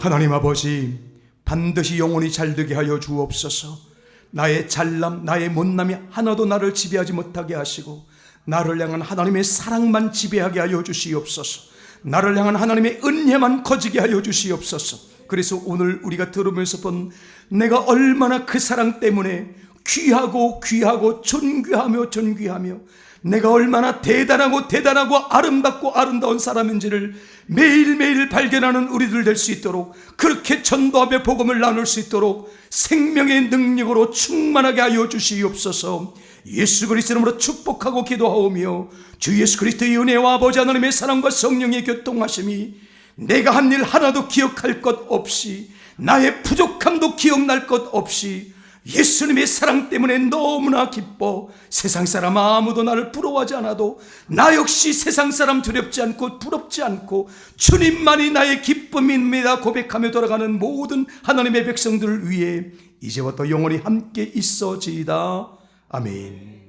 하나님 아버지, 반드시 영혼이 잘되게 하여 주옵소서. 나의 잘남, 나의 못남이 하나도 나를 지배하지 못하게 하시고 나를 향한 하나님의 사랑만 지배하게 하여 주시옵소서. 나를 향한 하나님의 은혜만 커지게 하여 주시옵소서. 그래서 오늘 우리가 들으면서 본 내가 얼마나 그 사랑 때문에 귀하고 존귀하며 내가 얼마나 대단하고 아름다운 사람인지를 매일매일 발견하는 우리들 될 수 있도록, 그렇게 전도하며 복음을 나눌 수 있도록 생명의 능력으로 충만하게 하여 주시옵소서. 예수 그리스도 이름으로 축복하고 기도하오며 주 예수 그리스도의 은혜와 아버지 하나님의 사랑과 성령의 교통하심이 내가 한 일 하나도 기억할 것 없이, 나의 부족함도 기억날 것 없이 예수님의 사랑 때문에 너무나 기뻐 세상 사람 아무도 나를 부러워하지 않아도 나 역시 세상 사람 두렵지 않고 부럽지 않고 주님만이 나의 기쁨입니다 고백하며 돌아가는 모든 하나님의 백성들을 위해 이제부터 영원히 함께 있어지이다. 아멘.